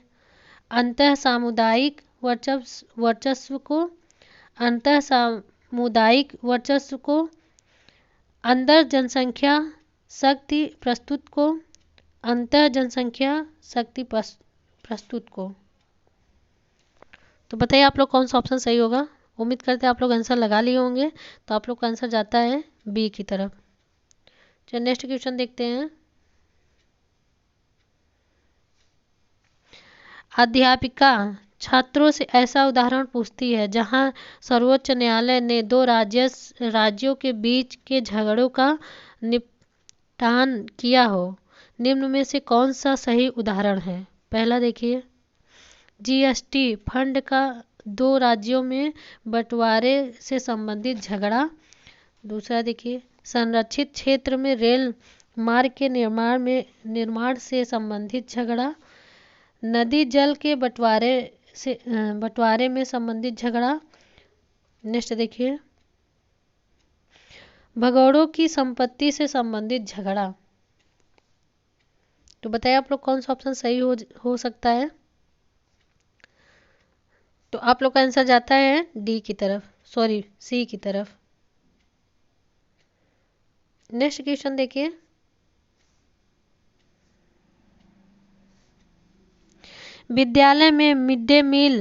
अंतः सामुदायिक वर्चस्व को, अंदर जनसंख्या शक्ति प्रस्तुत को। तो बताइए आप लोग कौन सा ऑप्शन सही होगा? उम्मीद करते हैं आप लोग आंसर लगा लिए होंगे। तो आप लोग का आंसर जाता है बी की तरफ। चलिए नेक्स्ट क्वेश्चन देखते हैं। अध्यापिका छात्रों से ऐसा उदाहरण पूछती है जहां सर्वोच्च न्यायालय ने दो राज्यों के बीच के झगड़ों का निपटान किया हो। निम्न में से कौन सा सही उदाहरण है? पहला देखिए, जीएसटी फंड का दो राज्यों में बंटवारे से संबंधित झगड़ा। दूसरा देखिए, संरक्षित क्षेत्र में रेल मार्ग के निर्माण से संबंधित झगड़ा। नदी जल के बंटवारे में संबंधित झगड़ा। नेक्स्ट देखिए, भगोड़ों की संपत्ति से संबंधित झगड़ा। तो बताइए आप लोग कौन सा ऑप्शन सही हो सकता है? तो आप लोग का आंसर जाता है डी की तरफ, सी की तरफ। नेक्स्ट क्वेश्चन देखिए, विद्यालय में मिड डे मील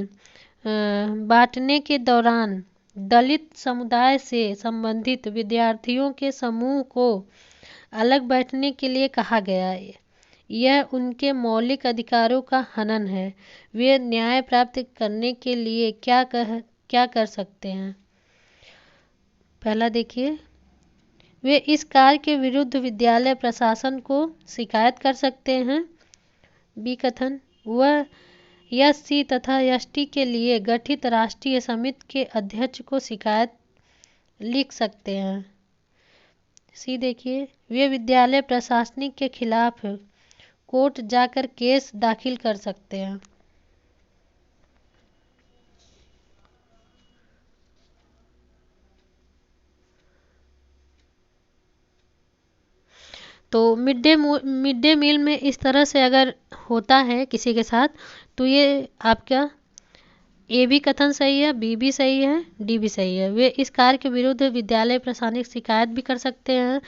बांटने के दौरान दलित समुदाय से संबंधित विद्यार्थियों के समूह को अलग बैठने के लिए कहा गया है। यह उनके मौलिक अधिकारों का हनन है। वे न्याय प्राप्त करने के लिए क्या कर सकते हैं? पहला देखिए, वे इस कार्य के विरुद्ध विद्यालय प्रशासन को शिकायत कर सकते हैं। बी कथन, वह एससी तथा एसटी के लिए गठित राष्ट्रीय समिति के अध्यक्ष को शिकायत लिख सकते हैं। सी देखिए, वे विद्यालय प्रशासनिक के खिलाफ कोर्ट जाकर केस दाखिल कर सकते हैं। तो मिड डे मील में इस तरह से अगर होता है किसी के साथ, तो ये आपका ए भी कथन सही है, बी भी सही है, डी भी सही है। वे इस कार्य के विरुद्ध विद्यालय प्रशासनिक शिकायत भी कर सकते हैं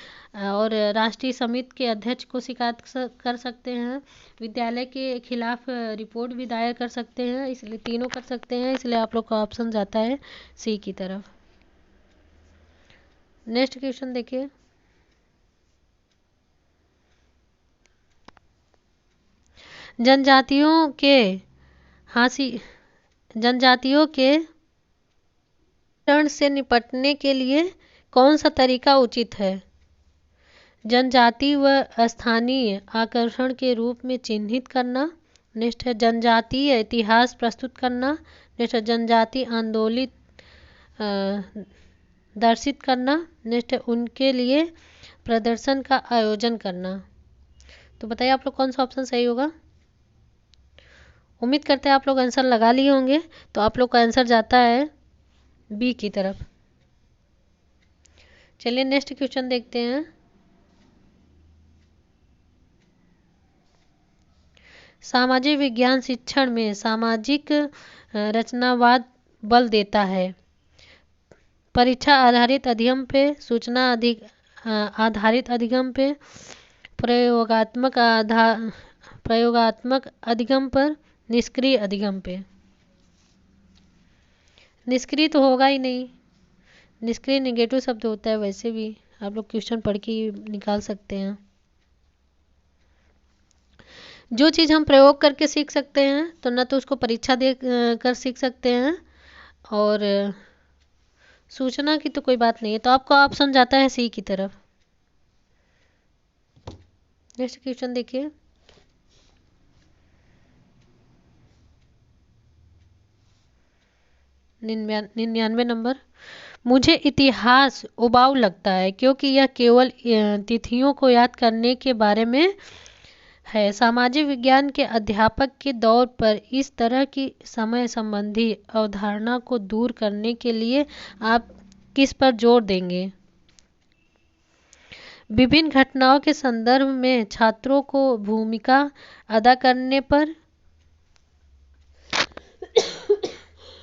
और राष्ट्रीय समिति के अध्यक्ष को शिकायत कर सकते हैं, विद्यालय के खिलाफ रिपोर्ट भी दायर कर सकते हैं। इसलिए तीनों कर सकते हैं, इसलिए आप लोग का ऑप्शन जाता है सी की तरफ। नेक्स्ट क्वेश्चन देखिए, जनजातियों के शरण से निपटने के लिए कौन सा तरीका उचित है? जनजाति व स्थानीय आकर्षण के रूप में चिन्हित करना। नेक्स्ट है जनजातीय इतिहास प्रस्तुत करना। नेक्स्ट है जनजाति आंदोलित दर्शित करना। नेक्स्ट है उनके लिए प्रदर्शन का आयोजन करना। तो बताइए आप लोग कौन सा ऑप्शन सही होगा? उम्मीद करते हैं आप लोग आंसर लगा लिए होंगे। तो आप लोग का आंसर जाता है बी की तरफ। चलिए नेक्स्ट क्वेश्चन देखते हैं। सामाजिक विज्ञान शिक्षण में सामाजिक रचनावाद बल देता है। परीक्षा आधारित अधिगम पे, सूचना आधारित अधिगम पे, प्रयोगात्मक अधिगम पर, निष्क्रिय अधिगम पे। निष्क्रिय तो होगा ही नहीं, निष्क्रिय निगेटिव शब्द होता है। वैसे भी आप लोग क्वेश्चन पढ़ के निकाल सकते हैं। जो चीज़ हम प्रयोग करके सीख सकते हैं तो ना तो उसको परीक्षा दे कर सीख सकते हैं, और सूचना की तो कोई बात नहीं है। तो आपका ऑप्शन जाता है सी की तरफ। नेक्स्ट क्वेश्चन देखिए, 99 नंबर। मुझे इतिहास उबाऊ लगता है क्योंकि यह केवल तिथियों को याद करने के बारे में है। सामाजिक विज्ञान के अध्यापक के दौर पर इस तरह की समय संबंधी अवधारणा को दूर करने के लिए आप किस पर जोर देंगे? विभिन्न घटनाओं के संदर्भ में छात्रों को भूमिका अदा करने पर।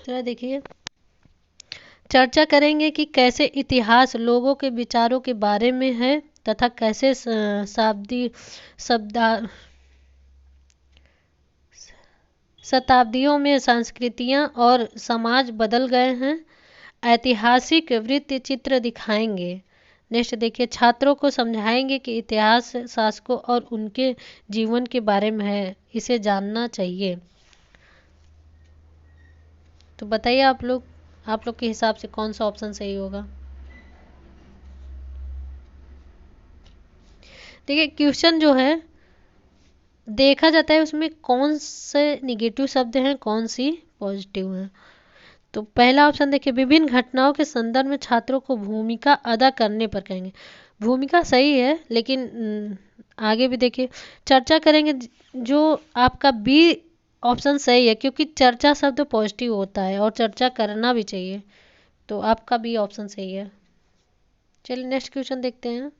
देखिए, चर्चा करेंगे कि कैसे इतिहास लोगों के विचारों के बारे में है तथा कैसे शताब्दियों में संस्कृतियां और समाज बदल गए हैं। ऐतिहासिक वृत्त चित्र दिखाएंगे। नेक्स्ट देखिए, छात्रों को समझाएंगे कि इतिहास शासकों और उनके जीवन के बारे में है, इसे जानना चाहिए। तो बताइए आप लोग के हिसाब से कौन सा ऑप्शन सही होगा? देखिए, क्वेश्चन जो है देखा जाता है उसमें कौन से निगेटिव शब्द हैं, कौन सी पॉजिटिव हैं। तो पहला ऑप्शन देखिए, विभिन्न घटनाओं के संदर्भ में छात्रों को भूमिका अदा करने पर कहेंगे। भूमिका सही है, लेकिन आगे भी देखिए, चर्चा करेंगे। जो आपका बी ऑप्शन सही है क्योंकि चर्चा शब्द पॉजिटिव होता है और चर्चा करना भी चाहिए। तो आपका बी ऑप्शन सही है। चलिए नेक्स्ट क्वेश्चन देखते हैं।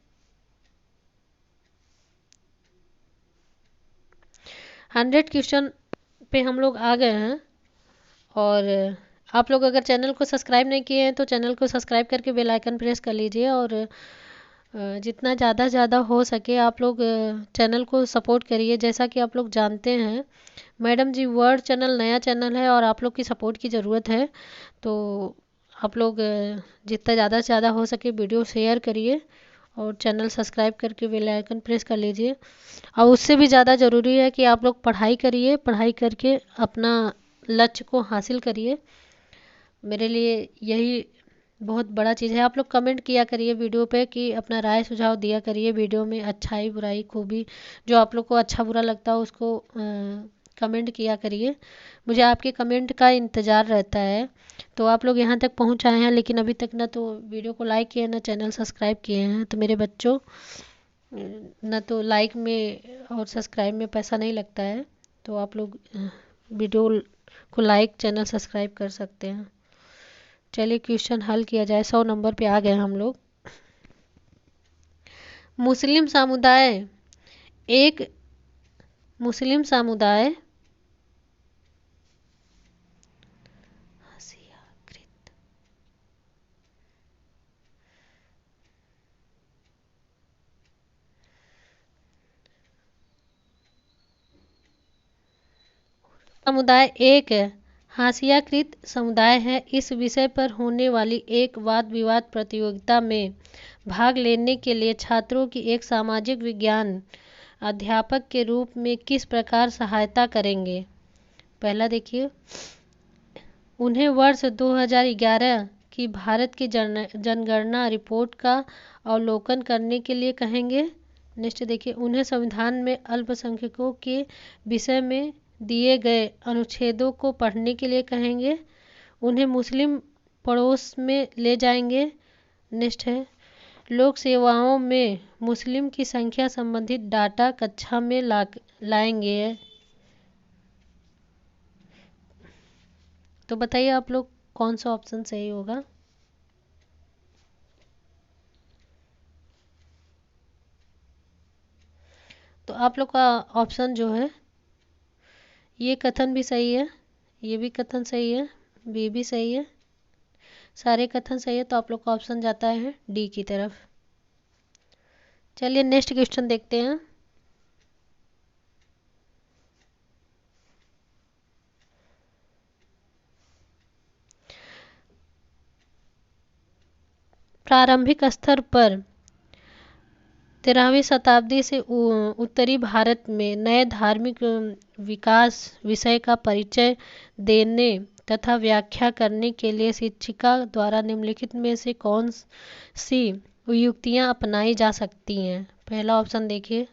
100 क्वेश्चन पे हम लोग आ गए हैं, और आप लोग अगर चैनल को सब्सक्राइब नहीं किए हैं तो चैनल को सब्सक्राइब करके बेल आइकन प्रेस कर लीजिए, और जितना ज़्यादा से ज़्यादा हो सके आप लोग चैनल को सपोर्ट करिए। जैसा कि आप लोग जानते हैं मैडम जी वर्ड चैनल नया चैनल है और आप लोग की सपोर्ट की ज़रूरत है। तो आप लोग जितना ज़्यादा से ज़्यादा हो सके वीडियो शेयर करिए और चैनल सब्सक्राइब करके बेल आइकन प्रेस कर लीजिए। और उससे भी ज़्यादा ज़रूरी है कि आप लोग पढ़ाई करिए, पढ़ाई करके अपना लक्ष्य को हासिल करिए। मेरे लिए यही बहुत बड़ा चीज़ है। आप लोग कमेंट किया करिए वीडियो पे कि अपना राय सुझाव दिया करिए वीडियो में, अच्छाई बुराई खूबी जो आप लोग को अच्छा बुरा लगता है उसको कमेंट किया करिए। मुझे आपके कमेंट का इंतज़ार रहता है। तो आप लोग यहाँ तक पहुँच आए हैं लेकिन अभी तक ना तो वीडियो को लाइक किए ना चैनल सब्सक्राइब किए हैं। तो मेरे बच्चों, ना तो लाइक में और सब्सक्राइब में पैसा नहीं लगता है, तो आप लोग वीडियो को लाइक चैनल सब्सक्राइब कर सकते हैं। चलिए क्वेश्चन हल किया जाए। 100 नंबर पे आ गए हम लोग। मुस्लिम समुदाय एक मुस्लिम समुदाय समुदाय एक हाशियाकृत समुदाय है। इस विषय पर होने वाली एक वाद विवाद प्रतियोगिता में भाग लेने के लिए छात्रों की एक सामाजिक विज्ञान अध्यापक के रूप में किस प्रकार सहायता करेंगे। पहला देखिए, उन्हें वर्ष 2011 की भारत की जनगणना रिपोर्ट का अवलोकन करने के लिए कहेंगे। नेक्स्ट देखिए, उन्हें संविधान में अल्पसंख्यकों के विषय में दिए गए अनुच्छेदों को पढ़ने के लिए कहेंगे। उन्हें मुस्लिम पड़ोस में ले जाएंगे। नेक्स्ट है, लोक सेवाओं में मुस्लिम की संख्या संबंधित डाटा कक्षा में लाएंगे। तो बताइए आप लोग कौन सा ऑप्शन सही होगा। तो आप लोग का ऑप्शन जो है, ये कथन भी सही है, ये भी कथन सही है, बी भी सही है, सारे कथन सही है। तो आप लोग का ऑप्शन जाता है डी की तरफ। चलिए नेक्स्ट क्वेश्चन देखते हैं। प्रारंभिक स्तर पर 13वीं शताब्दी से उत्तरी भारत में नए धार्मिक विकास विषय का परिचय देने तथा व्याख्या करने के लिए शिक्षिका द्वारा निम्नलिखित में से कौन सी युक्तियां अपनाई जा सकती हैं। पहला ऑप्शन देखिए,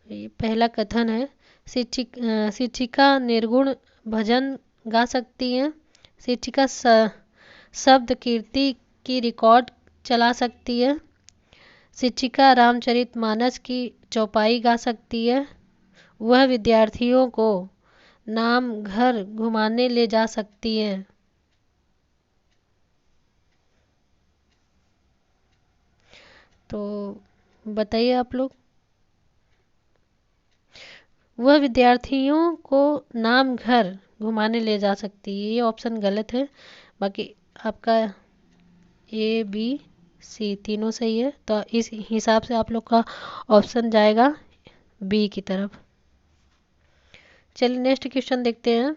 पहला कथन है, शिक्षिका निर्गुण भजन गा सकती हैं। शिक्षिका शब्द कीर्ति की रिकॉर्ड चला सकती है। शिक्षिका रामचरितमानस की चौपाई गा सकती है। वह विद्यार्थियों को नाम घर घुमाने ले जा सकती हैं। तो बताइए आप लोग। वह विद्यार्थियों को नाम घर घुमाने ले जा सकती है, ये ऑप्शन गलत है। बाकी आपका ए बी सी तीनों सही है। तो इस हिसाब से आप लोग का ऑप्शन जाएगा बी की तरफ। चलिए नेक्स्ट क्वेश्चन देखते हैं।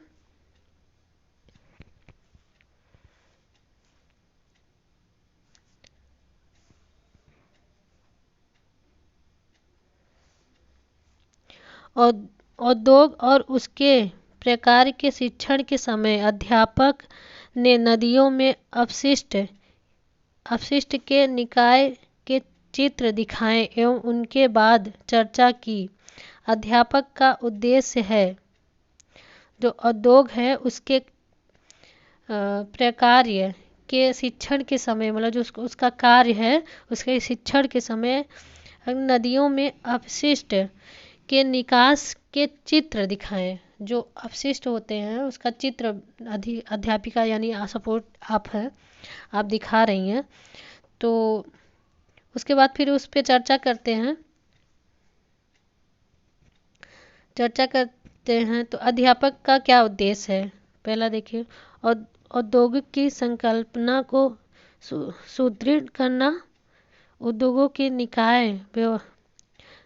उद्योग और उसके प्रकार के शिक्षण के समय अध्यापक ने नदियों में अपशिष्ट के निकाय के चित्र दिखाए एवं उनके बाद चर्चा की। अध्यापक का उद्देश्य है जो उद्योग है उसके प्रकार्य के शिक्षण के समय, मतलब जो उसका कार्य है उसके शिक्षण के समय नदियों में अपशिष्ट के निकास के चित्र दिखाएं। जो अपशिष्ट होते हैं उसका चित्र अध्यापिका यानी सपोर्ट आप है, आप दिखा रही हैं। तो उसके बाद फिर उस पर चर्चा करते हैं। तो अध्यापक का क्या उद्देश्य है। पहला देखिए, औद्योगिक की संकल्पना को सुदृढ़ करना, उद्योगों की निकाय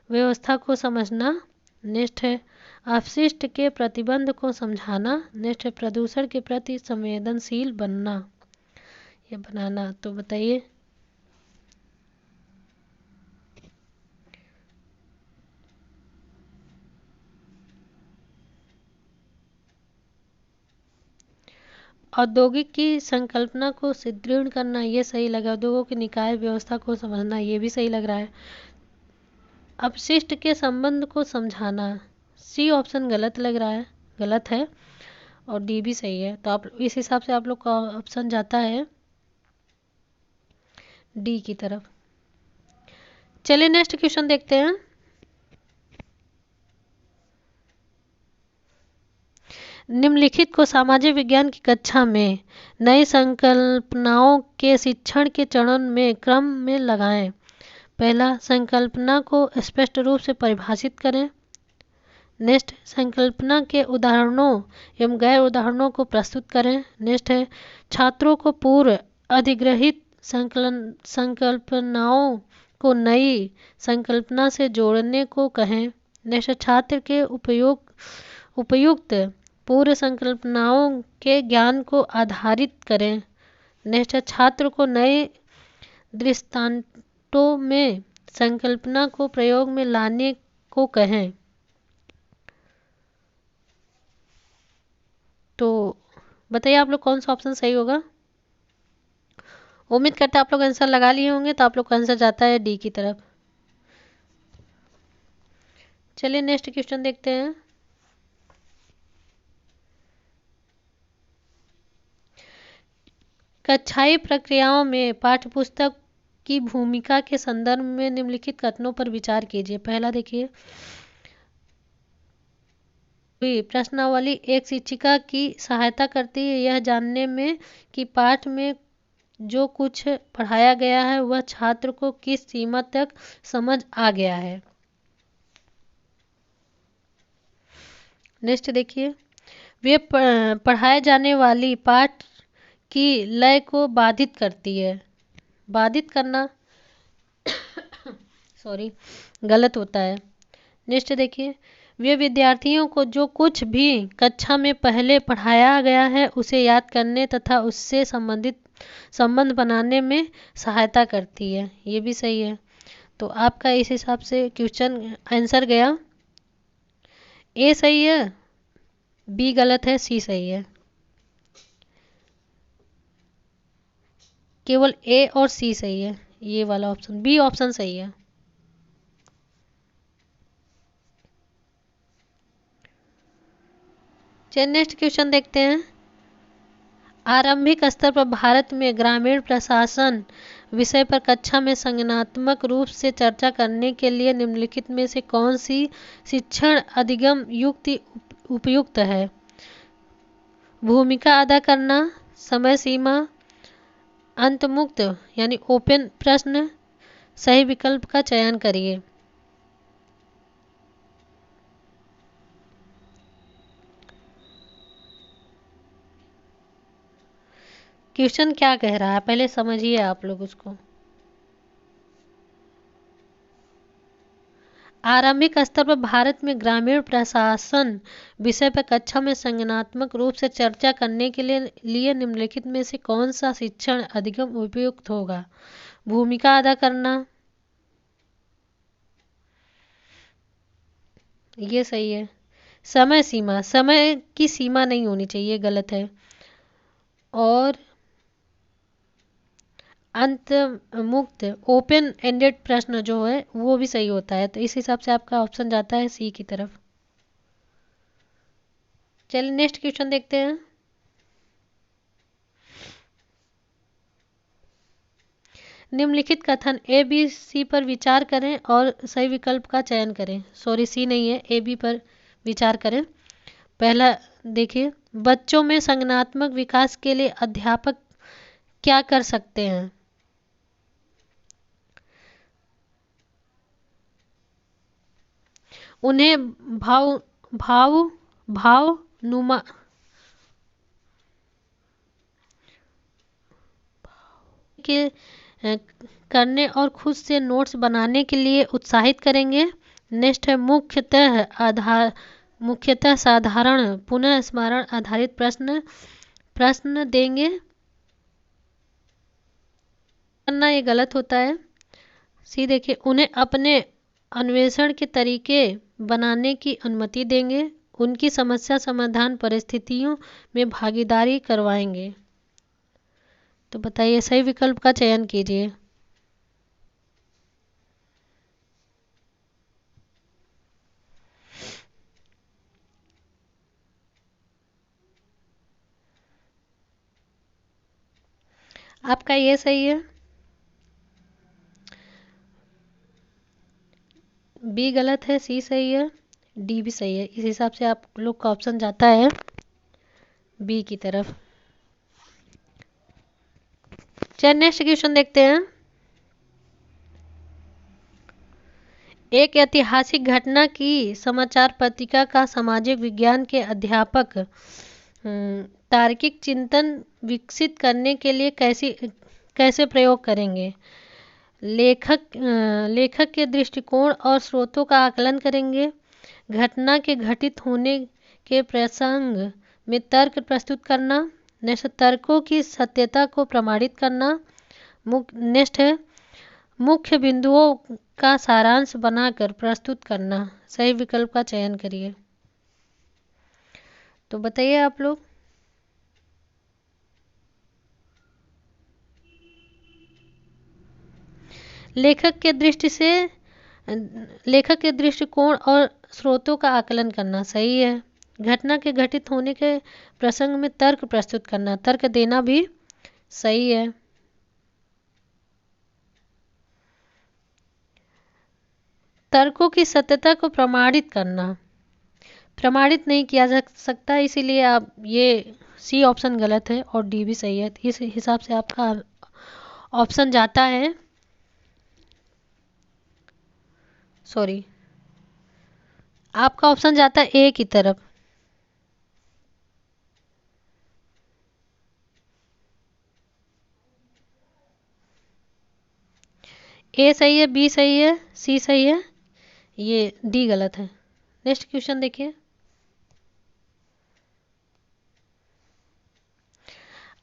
व्यवस्था को समझना। नेक्स्ट है अपशिष्ट के प्रतिबंध को समझाना। नेक्स्ट है प्रदूषण के प्रति संवेदनशील बनना या बनाना। तो बताइए। औद्योगिक की संकल्पना को सुदृढ़ करना, ये सही लगा। उद्योगों की निकाय व्यवस्था को समझना, ये भी सही लग रहा है। अपशिष्ट के संबंध को समझाना, सी ऑप्शन गलत लग रहा है, गलत है। और डी भी सही है। तो आप इस हिसाब से आप लोग का ऑप्शन जाता है डी की तरफ। चलिए नेक्स्ट क्वेश्चन देखते हैं। निम्नलिखित को सामाजिक विज्ञान की कक्षा में नई संकल्पनाओं के शिक्षण के चरण में क्रम में लगाएं। पहला, संकल्पना को स्पष्ट रूप से परिभाषित करें। नेक्स्ट, संकल्पना के उदाहरणों एवं गैर उदाहरणों को प्रस्तुत करें। नेक्स्ट है छात्रों को पूर्व अधिग्रहित संकल्पनाओं को नई संकल्पना से जोड़ने को कहें। नेक्स्ट, छात्र के उपयुक्त पूर्व संकल्पनाओं के ज्ञान को आधारित करें। नेक्स्ट, छात्र को नए दृष्टांतों में संकल्पना को प्रयोग में लाने को कहें। तो बताइए आप लोग कौन सा ऑप्शन सही होगा। उम्मीद करते हैं आप लोग आंसर लगा लिए होंगे। तो आप लोग का आंसर जाता है डी की तरफ। चलिए नेक्स्ट क्वेश्चन देखते हैं। कक्षाई प्रक्रियाओं में पाठ्यपुस्तक की भूमिका के संदर्भ में निम्नलिखित कथनों पर विचार कीजिए। पहला देखिए, प्रश्नावली एक शिक्षिका की सहायता करती है यह जानने में कि पाठ में जो कुछ पढ़ाया गया है वह छात्र को किस सीमा तक समझ आ गया है। नेक्स्ट देखिए, वे पढ़ाए जाने वाली पाठ की लय को बाधित करती है। बाधित करना सॉरी गलत होता है। नेक्स्ट देखिए, वे विद्यार्थियों को जो कुछ भी कक्षा में पहले पढ़ाया गया है उसे याद करने तथा उससे संबंध बनाने में सहायता करती है। ये भी सही है। तो आपका इस हिसाब से क्वेश्चन आंसर गया ए सही है, बी गलत है, सी सही है। केवल ए और सी सही है। ये वाला ऑप्शन, बी ऑप्शन सही है। चलिए नेक्स्ट क्वेश्चन देखते हैं। आरंभिक स्तर पर भारत में ग्रामीण प्रशासन विषय पर कक्षा में संज्ञानात्मक रूप से चर्चा करने के लिए निम्नलिखित में से कौन सी शिक्षण अधिगम युक्ति उपयुक्त है। भूमिका अदा करना, समय सीमा, अंतमुक्त यानी ओपन प्रश्न। सही विकल्प का चयन करिए। क्वेश्चन क्या कह रहा है पहले समझिए आप लोग उसको। आरंभिक स्तर पर भारत में ग्रामीण प्रशासन विषय पर कक्षा में संज्ञानात्मक रूप से चर्चा करने के लिए निम्नलिखित में से कौन सा शिक्षण अधिगम उपयुक्त होगा। भूमिका अदा करना, ये सही है। समय सीमा, समय की सीमा नहीं होनी चाहिए, गलत है। और अंत मुक्त ओपन एंडेड प्रश्न जो है वो भी सही होता है। तो इस हिसाब से आपका ऑप्शन जाता है सी की तरफ। चलिए नेक्स्ट क्वेश्चन देखते हैं। निम्नलिखित कथन ए बी सी पर विचार करें और सही विकल्प का चयन करें। सॉरी सी नहीं है, ए बी पर विचार करें। पहला देखिए, बच्चों में संज्ञानात्मक विकास के लिए अध्यापक क्या कर सकते हैं। उन्हें भावनुमा के करने और खुद से नोट्स बनाने के लिए उत्साहित करेंगे। नेक्स्ट है मुख्यतः साधारण पुनः स्मरण आधारित प्रश्न देंगे। करना ये गलत होता है। सी देखिए, उन्हें अपने अन्वेषण के तरीके बनाने की अनुमति देंगे। उनकी समस्या समाधान परिस्थितियों में भागीदारी करवाएंगे। तो बताइए, सही विकल्प का चयन कीजिए। आपका ये सही है, बी गलत है, सी सही है, डी भी सही है। इस हिसाब से आप लोग का ऑप्शन जाता है बी की तरफ। चलिए नेक्स्ट क्वेश्चन देखते हैं। एक ऐतिहासिक घटना की समाचार पत्रिका का सामाजिक विज्ञान के अध्यापक तार्किक चिंतन विकसित करने के लिए कैसे प्रयोग करेंगे। लेखक के दृष्टिकोण और स्रोतों का आकलन करेंगे। घटना के घटित होने के प्रसंग में तर्क प्रस्तुत करना। नेक्स्ट, तर्कों की सत्यता को प्रमाणित करना। नेक्स्ट है मुख्य बिंदुओं का सारांश बनाकर प्रस्तुत करना। सही विकल्प का चयन करिए। तो बताइए आप लोग। लेखक के दृष्टिकोण और स्रोतों का आकलन करना सही है। घटना के घटित होने के प्रसंग में तर्क प्रस्तुत करना, तर्क देना भी सही है। तर्कों की सत्यता को प्रमाणित करना, प्रमाणित नहीं किया जा सकता, इसीलिए आप ये सी ऑप्शन गलत है और डी भी सही है। इस हिसाब से आपका ऑप्शन जाता है, सॉरी, आपका ऑप्शन जाता है ए की तरफ। ए सही है, बी सही है, सी सही है, ये डी गलत है। नेक्स्ट क्वेश्चन देखिए।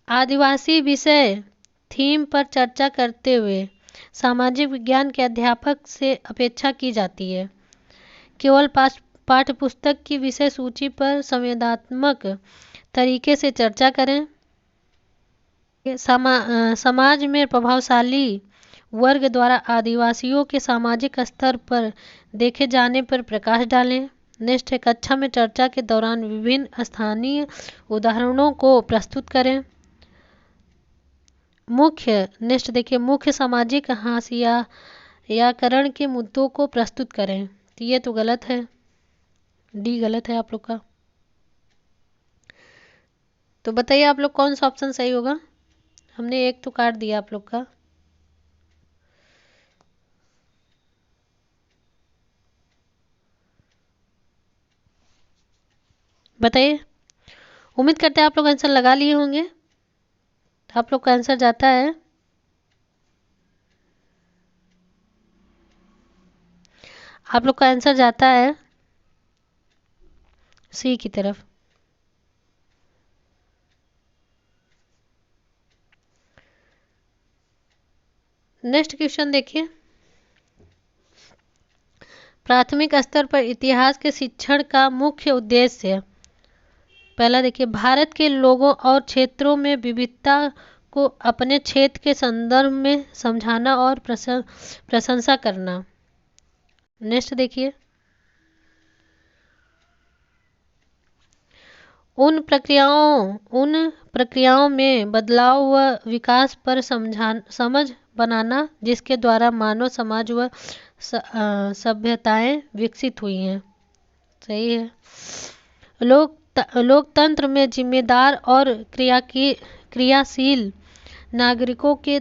आदिवासी विषय थीम पर चर्चा करते हुए सामाजिक विज्ञान के अध्यापक से अपेक्षा की जाती है केवल पाठ्य पुस्तक की विषय सूची पर संवेदनात्मक तरीके से चर्चा करें। समाज में प्रभावशाली वर्ग द्वारा आदिवासियों के सामाजिक स्तर पर देखे जाने पर प्रकाश डालें। नेक्स्ट है, कक्षा में चर्चा के दौरान विभिन्न स्थानीय उदाहरणों को प्रस्तुत करें। नेक्स्ट देखिए, मुख्य सामाजिक हाशियाकरण के मुद्दों को प्रस्तुत करें। तो ये तो गलत है, डी गलत है आप लोग का। तो बताइए आप लोग कौन सा ऑप्शन सही होगा। हमने एक तो काट दिया आप लोग का। बताइए, उम्मीद करते हैं आप लोग आंसर लगा लिए होंगे। तो आप लोग का आंसर जाता है सी की तरफ। नेक्स्ट क्वेश्चन देखिए। प्राथमिक स्तर पर इतिहास के शिक्षण का मुख्य उद्देश्य। पहला देखिए, भारत के लोगों और क्षेत्रों में विविधता को अपने क्षेत्र के संदर्भ में समझाना और प्रशंसा करना। नेक्स्ट देखिए, उन प्रक्रियाओं में बदलाव व विकास पर समझ बनाना जिसके द्वारा मानव समाज व सभ्यताएं विकसित हुई हैं। सही है। लोकतंत्र में जिम्मेदार और क्रियाशील नागरिकों के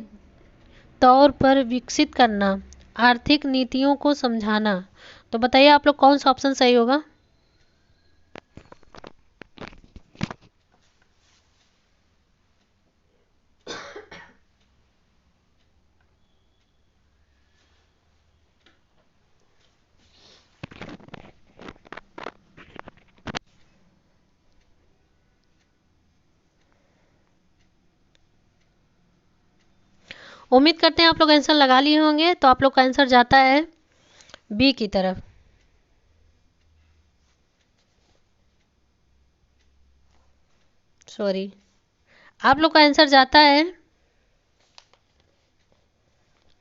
तौर पर विकसित करना, आर्थिक नीतियों को समझाना। तो बताइए आप लोग कौन सा ऑप्शन सही होगा। उम्मीद करते हैं आप लोग आंसर लगा लिए होंगे। तो आप लोग का आंसर जाता है बी की तरफ। सॉरी, आप लोग का आंसर जाता है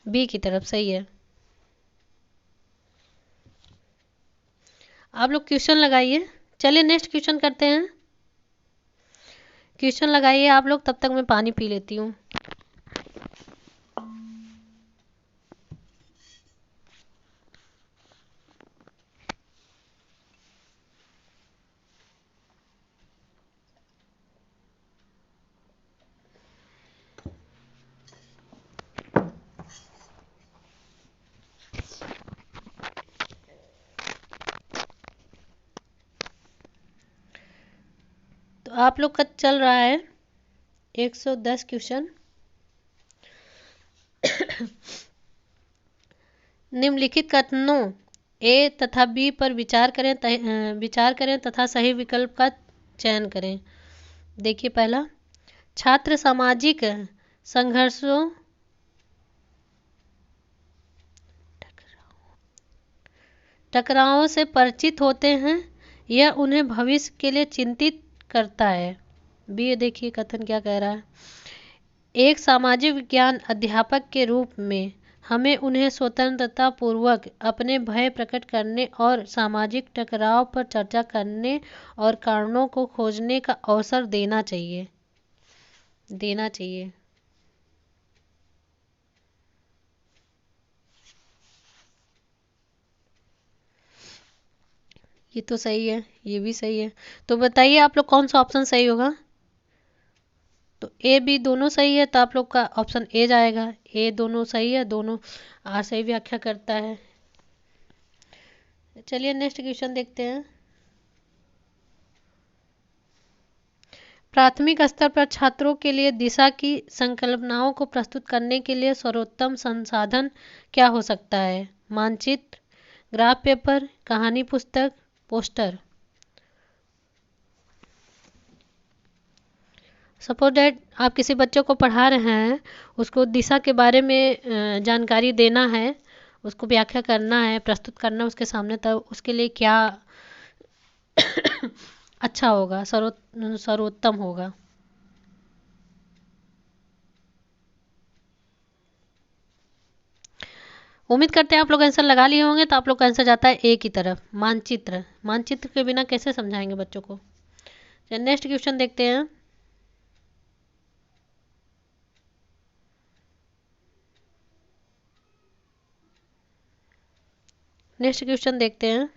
बी की तरफ। सही है। आप लोग क्वेश्चन लगाइए। चलिए नेक्स्ट क्वेश्चन करते हैं। क्वेश्चन लगाइए आप लोग, तब तक मैं पानी पी लेती हूँ। तो आप लोग का चल रहा है 110 क्वेश्चन। निम्नलिखित कथनों ए तथा बी पर विचार करें तथा सही विकल्प का चयन करें। देखिए पहला, छात्र सामाजिक संघर्षों टकरावों से परिचित होते हैं, यह उन्हें भविष्य के लिए चिंतित करता है। बी देखिए कथन क्या कह रहा है। एक सामाजिक विज्ञान अध्यापक के रूप में हमें उन्हें स्वतंत्रता पूर्वक अपने भय प्रकट करने और सामाजिक टकराव पर चर्चा करने और कारणों को खोजने का अवसर देना चाहिए। ये तो सही है, ये भी सही है। तो बताइए आप लोग कौन सा ऑप्शन सही होगा। तो ए बी दोनों सही है, तो आप लोग का ऑप्शन ए जाएगा। ए दोनों सही है, दोनों सही व्याख्या करता है। चलिए नेक्स्ट क्वेश्चन देखते हैं। प्राथमिक स्तर पर छात्रों के लिए दिशा की संकल्पनाओं को प्रस्तुत करने के लिए सर्वोत्तम संसाधन क्या हो सकता है। मानचित्र, ग्राफ पेपर, कहानी पुस्तक, पोस्टर। सपोज डैट आप किसी बच्चे को पढ़ा रहे हैं, उसको दिशा के बारे में जानकारी देना है, उसको व्याख्या करना है, प्रस्तुत करना उसके सामने, तब उसके लिए क्या अच्छा होगा, सर्वोत्तम होगा। उम्मीद करते हैं आप लोग आंसर लगा लिए होंगे। तो आप लोग का आंसर जाता है ए की तरफ, मानचित्र। मानचित्र के बिना कैसे समझाएंगे बच्चों को। नेक्स्ट क्वेश्चन देखते हैं।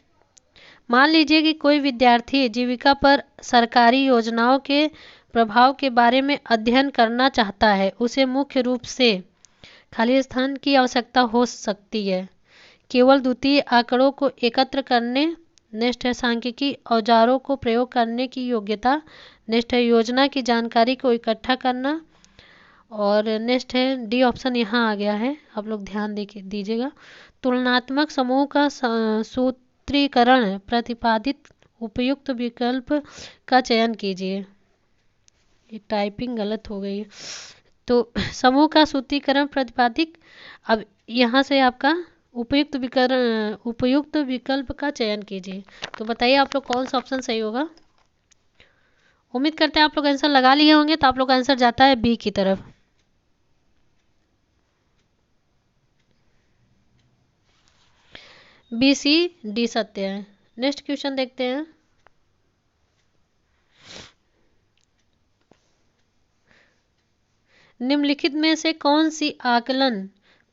मान लीजिए कि कोई विद्यार्थी जीविका पर सरकारी योजनाओं के प्रभाव के बारे में अध्ययन करना चाहता है। उसे मुख्य रूप से खाली स्थान की आवश्यकता हो सकती है। केवल द्वितीय आंकड़ों को एकत्र करने। नेक्स्ट है सांख्यिकी औजारों को प्रयोग करने की योग्यता। नेक्स्ट है योजना की जानकारी को इकट्ठा करना। और नेक्स्ट है डी ऑप्शन यहाँ आ गया है, आप लोग ध्यान दीजिएगा। तुलनात्मक समूह का सूत्रीकरण प्रतिपादित उपयुक्त विकल्प का चयन कीजिए। ये टाइपिंग गलत हो गई है। तो समूह का सूत्रीकरण प्रतिपादित, अब यहाँ से आपका उपयुक्त विकल्प का चयन कीजिए। तो बताइए आप लोग कौन सा ऑप्शन सही होगा। उम्मीद करते हैं आप लोग आंसर लगा लिए होंगे। तो आप लोग का आंसर जाता है बी की तरफ। बी सी डी सत्य है। नेक्स्ट क्वेश्चन देखते हैं। निम्नलिखित में से कौन सी आकलन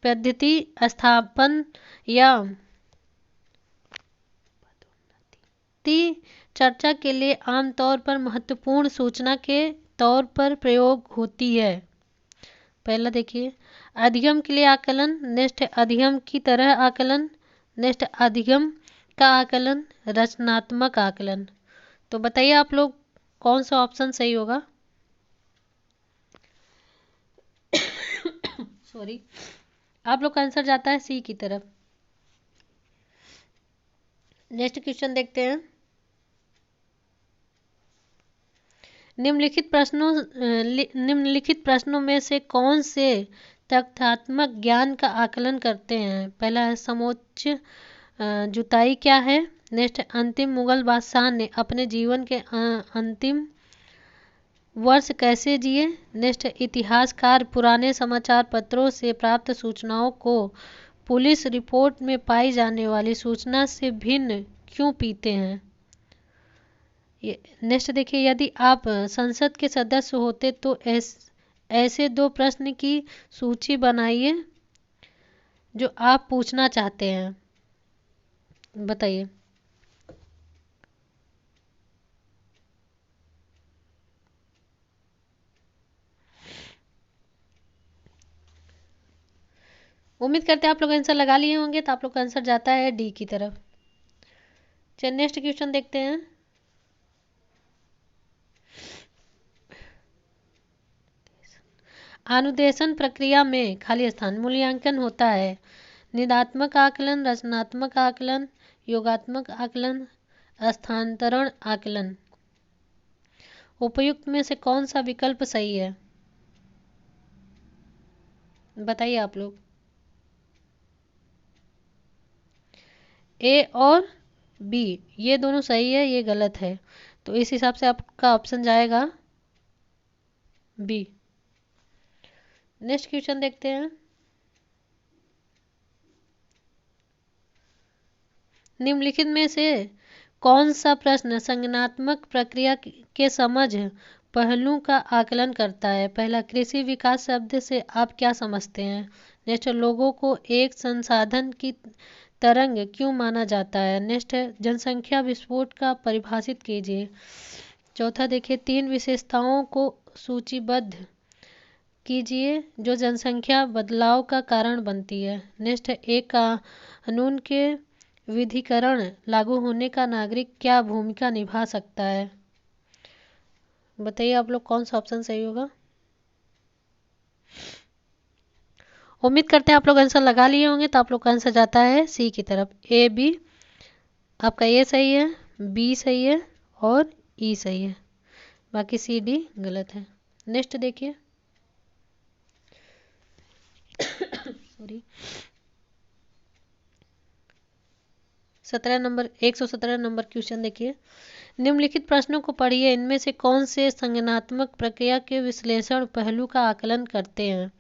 पद्धति स्थापन या चर्चा के लिए आमतौर पर महत्वपूर्ण सूचना के तौर पर प्रयोग होती है। पहला देखिए, अधिगम के लिए आकलन। नेक्स्ट अधिगम की तरह आकलन। नेक्स्ट अधिगम का आकलन, रचनात्मक आकलन। तो बताइए आप लोग कौन सा ऑप्शन सही होगा। सॉरी, आप लोग का आंसर जाता है सी की तरफ। नेक्स्ट क्वेश्चन देखते हैं। निम्नलिखित प्रश्नों में से कौन से तथ्यात्मक ज्ञान का आकलन करते हैं। पहला है समोच्च जुताई क्या है। नेक्स्ट, अंतिम मुगल बादशाह ने अपने जीवन के अंतिम वर्ष कैसे जिए। नेक्स्ट, इतिहासकार पुराने समाचार पत्रों से प्राप्त सूचनाओं को पुलिस रिपोर्ट में पाई जाने वाली सूचना से भिन्न क्यों पीते हैं। नेक्स्ट देखिए, यदि आप संसद के सदस्य होते तो ऐसे 2 प्रश्न की सूची बनाइए जो आप पूछना चाहते हैं, बताइए। उम्मीद करते हैं आप लोग आंसर लगा लिए होंगे, तो आप लोग का आंसर जाता है डी की तरफ। चलिए नेक्स्ट क्वेश्चन देखते हैं। अनुदेशन प्रक्रिया में खाली स्थान मूल्यांकन होता है। निदात्मक आकलन, रचनात्मक आकलन, योगात्मक आकलन, स्थानांतरण आकलन। उपयुक्त में से कौन सा विकल्प सही है, बताइए आप लोग। ए और बी ये दोनों सही है, ये गलत है, तो इस हिसाब से आपका ऑप्शन जाएगा बी। नेक्स्ट क्वेश्चन देखते हैं। निम्नलिखित में से कौन सा प्रश्न संज्ञानात्मक प्रक्रिया के समझ पहलू का आकलन करता है। पहला, कृषि विकास शब्द से आप क्या समझते हैं। नेक्स्ट, लोगों को एक संसाधन की तरंग क्यों माना जाता है। नेक्स्ट, जनसंख्या विस्फोट का परिभाषित कीजिए। चौथा देखिए, 3 विशेषताओं को सूचीबद्ध कीजिए जो जनसंख्या बदलाव का कारण बनती है। नेक्स्ट, एक कानून के विधिकरण लागू होने का नागरिक क्या भूमिका निभा सकता है। बताइए आप लोग कौन सा ऑप्शन सही होगा। उम्मीद करते हैं आप लोग आंसर लगा लिए होंगे, तो आप लोग का आंसर जाता है सी की तरफ। ए बी आपका ए सही है, बी सही है और ई सही है, बाकी सी डी गलत है। नेक्स्ट देखिए सॉरी 117 नंबर क्वेश्चन देखिए। निम्नलिखित प्रश्नों को पढ़िए, इनमें से कौन से संज्ञानात्मक प्रक्रिया के विश्लेषण पहलू का आकलन करते हैं।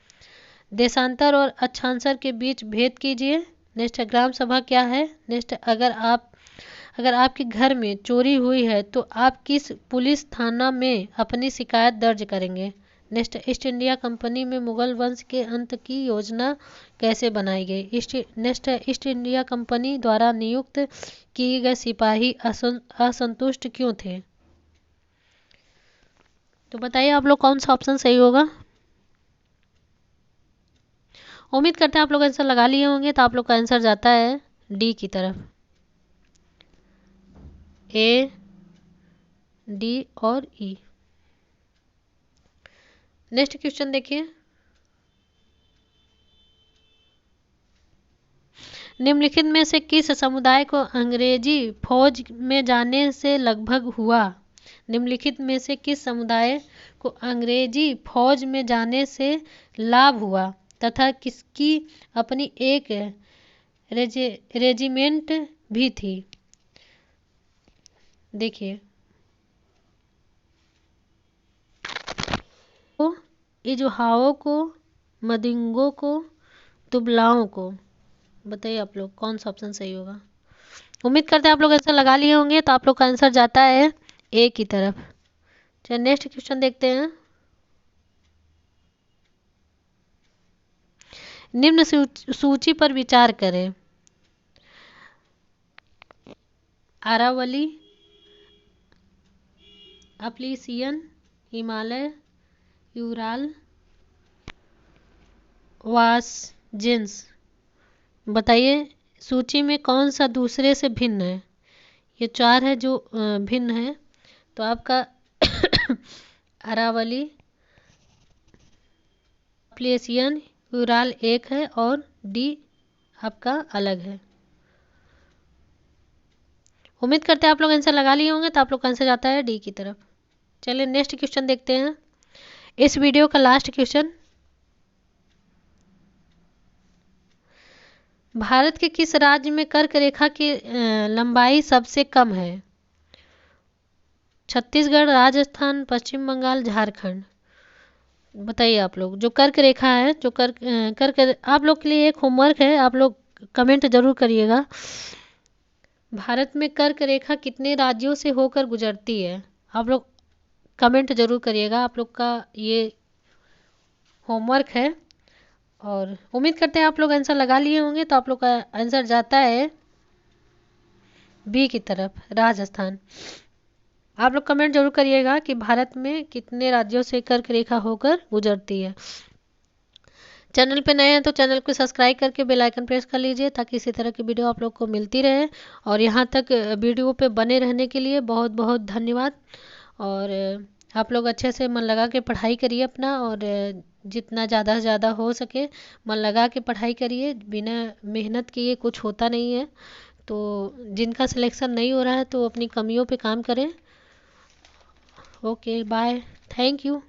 देशांतर और अक्षांतर के बीच भेद कीजिए। नेक्स्ट, ग्राम सभा क्या है। नेक्स्ट, अगर आपके घर में चोरी हुई है तो आप किस पुलिस थाना में अपनी शिकायत दर्ज करेंगे। नेक्स्ट, ईस्ट इंडिया कंपनी में मुगल वंश के अंत की योजना कैसे बनाई गई। नेक्स्ट, ईस्ट इंडिया कंपनी द्वारा नियुक्त किए गए सिपाही असंतुष्ट क्यों थे। तो बताइए आप लोग कौन सा ऑप्शन सही होगा। उम्मीद करते हैं आप लोग आंसर लगा लिए होंगे, तो आप लोग का आंसर जाता है डी की तरफ। ए डी और ई। नेक्स्ट क्वेश्चन देखिए। निम्नलिखित में से किस समुदाय को अंग्रेजी फौज में जाने से लगभग हुआ। निम्नलिखित में से किस समुदाय को अंग्रेजी फौज में जाने से लाभ हुआ तथा किसकी अपनी एक रेजिमेंट भी थी। देखिए इजहाओं को, मदिंगों को, तुबलाओं को। बताइए आप लोग कौन सा ऑप्शन सही होगा। उम्मीद करते हैं आप लोग आंसर लगा लिए होंगे, तो आप लोग का आंसर जाता है ए की तरफ। चलिए नेक्स्ट क्वेश्चन देखते हैं। निम्न सूची पर विचार करें। अरावली, अपलिसियन, हिमालय, यूराल, वासजेंस। बताइए सूची में कौन सा दूसरे से भिन्न है। ये 4 है जो भिन्न है, तो आपका अरावली, अपलिसियन, यूराल एक है और डी आपका अलग है। उम्मीद करते हैं आप लोग आंसर लगा लिए होंगे, तो आप लोग का आंसर जाता है डी की तरफ। चलिए नेक्स्ट क्वेश्चन देखते हैं। इस वीडियो का लास्ट क्वेश्चन। भारत के किस राज्य में कर्क रेखा की लंबाई सबसे कम है? छत्तीसगढ़, राजस्थान, पश्चिम बंगाल, झारखंड। बताइए आप लोग। जो कर्क रेखा है, जो कर्क आप लोग के लिए एक होमवर्क है, आप लोग कमेंट जरूर करिएगा। भारत में कर्क रेखा कितने राज्यों से होकर गुजरती है? आप लोग कमेंट जरूर करिएगा। आप लोग का ये होमवर्क है और उम्मीद करते हैं आप लोग आंसर लगा लिए होंगे। तो आप लोग का आंसर जाता है बी की तरफ, राजस्थान। आप लोग कमेंट जरूर करिएगा कि भारत में कितने राज्यों से कर्क रेखा होकर गुजरती है। चैनल पे नए हैं तो चैनल को सब्सक्राइब करके बेल आइकन प्रेस कर लीजिए ताकि इसी तरह की वीडियो आप लोग को मिलती रहे। और यहाँ तक वीडियो पे बने रहने के लिए बहुत बहुत धन्यवाद। और आप लोग अच्छे से मन लगा के पढ़ाई करिए अपना, और जितना ज़्यादा से ज़्यादा हो सके मन लगा के पढ़ाई करिए। बिना मेहनत किए कुछ होता नहीं है। तो जिनका सिलेक्शन नहीं हो रहा है तो अपनी कमियों पे काम करें। Okay, bye, thank you.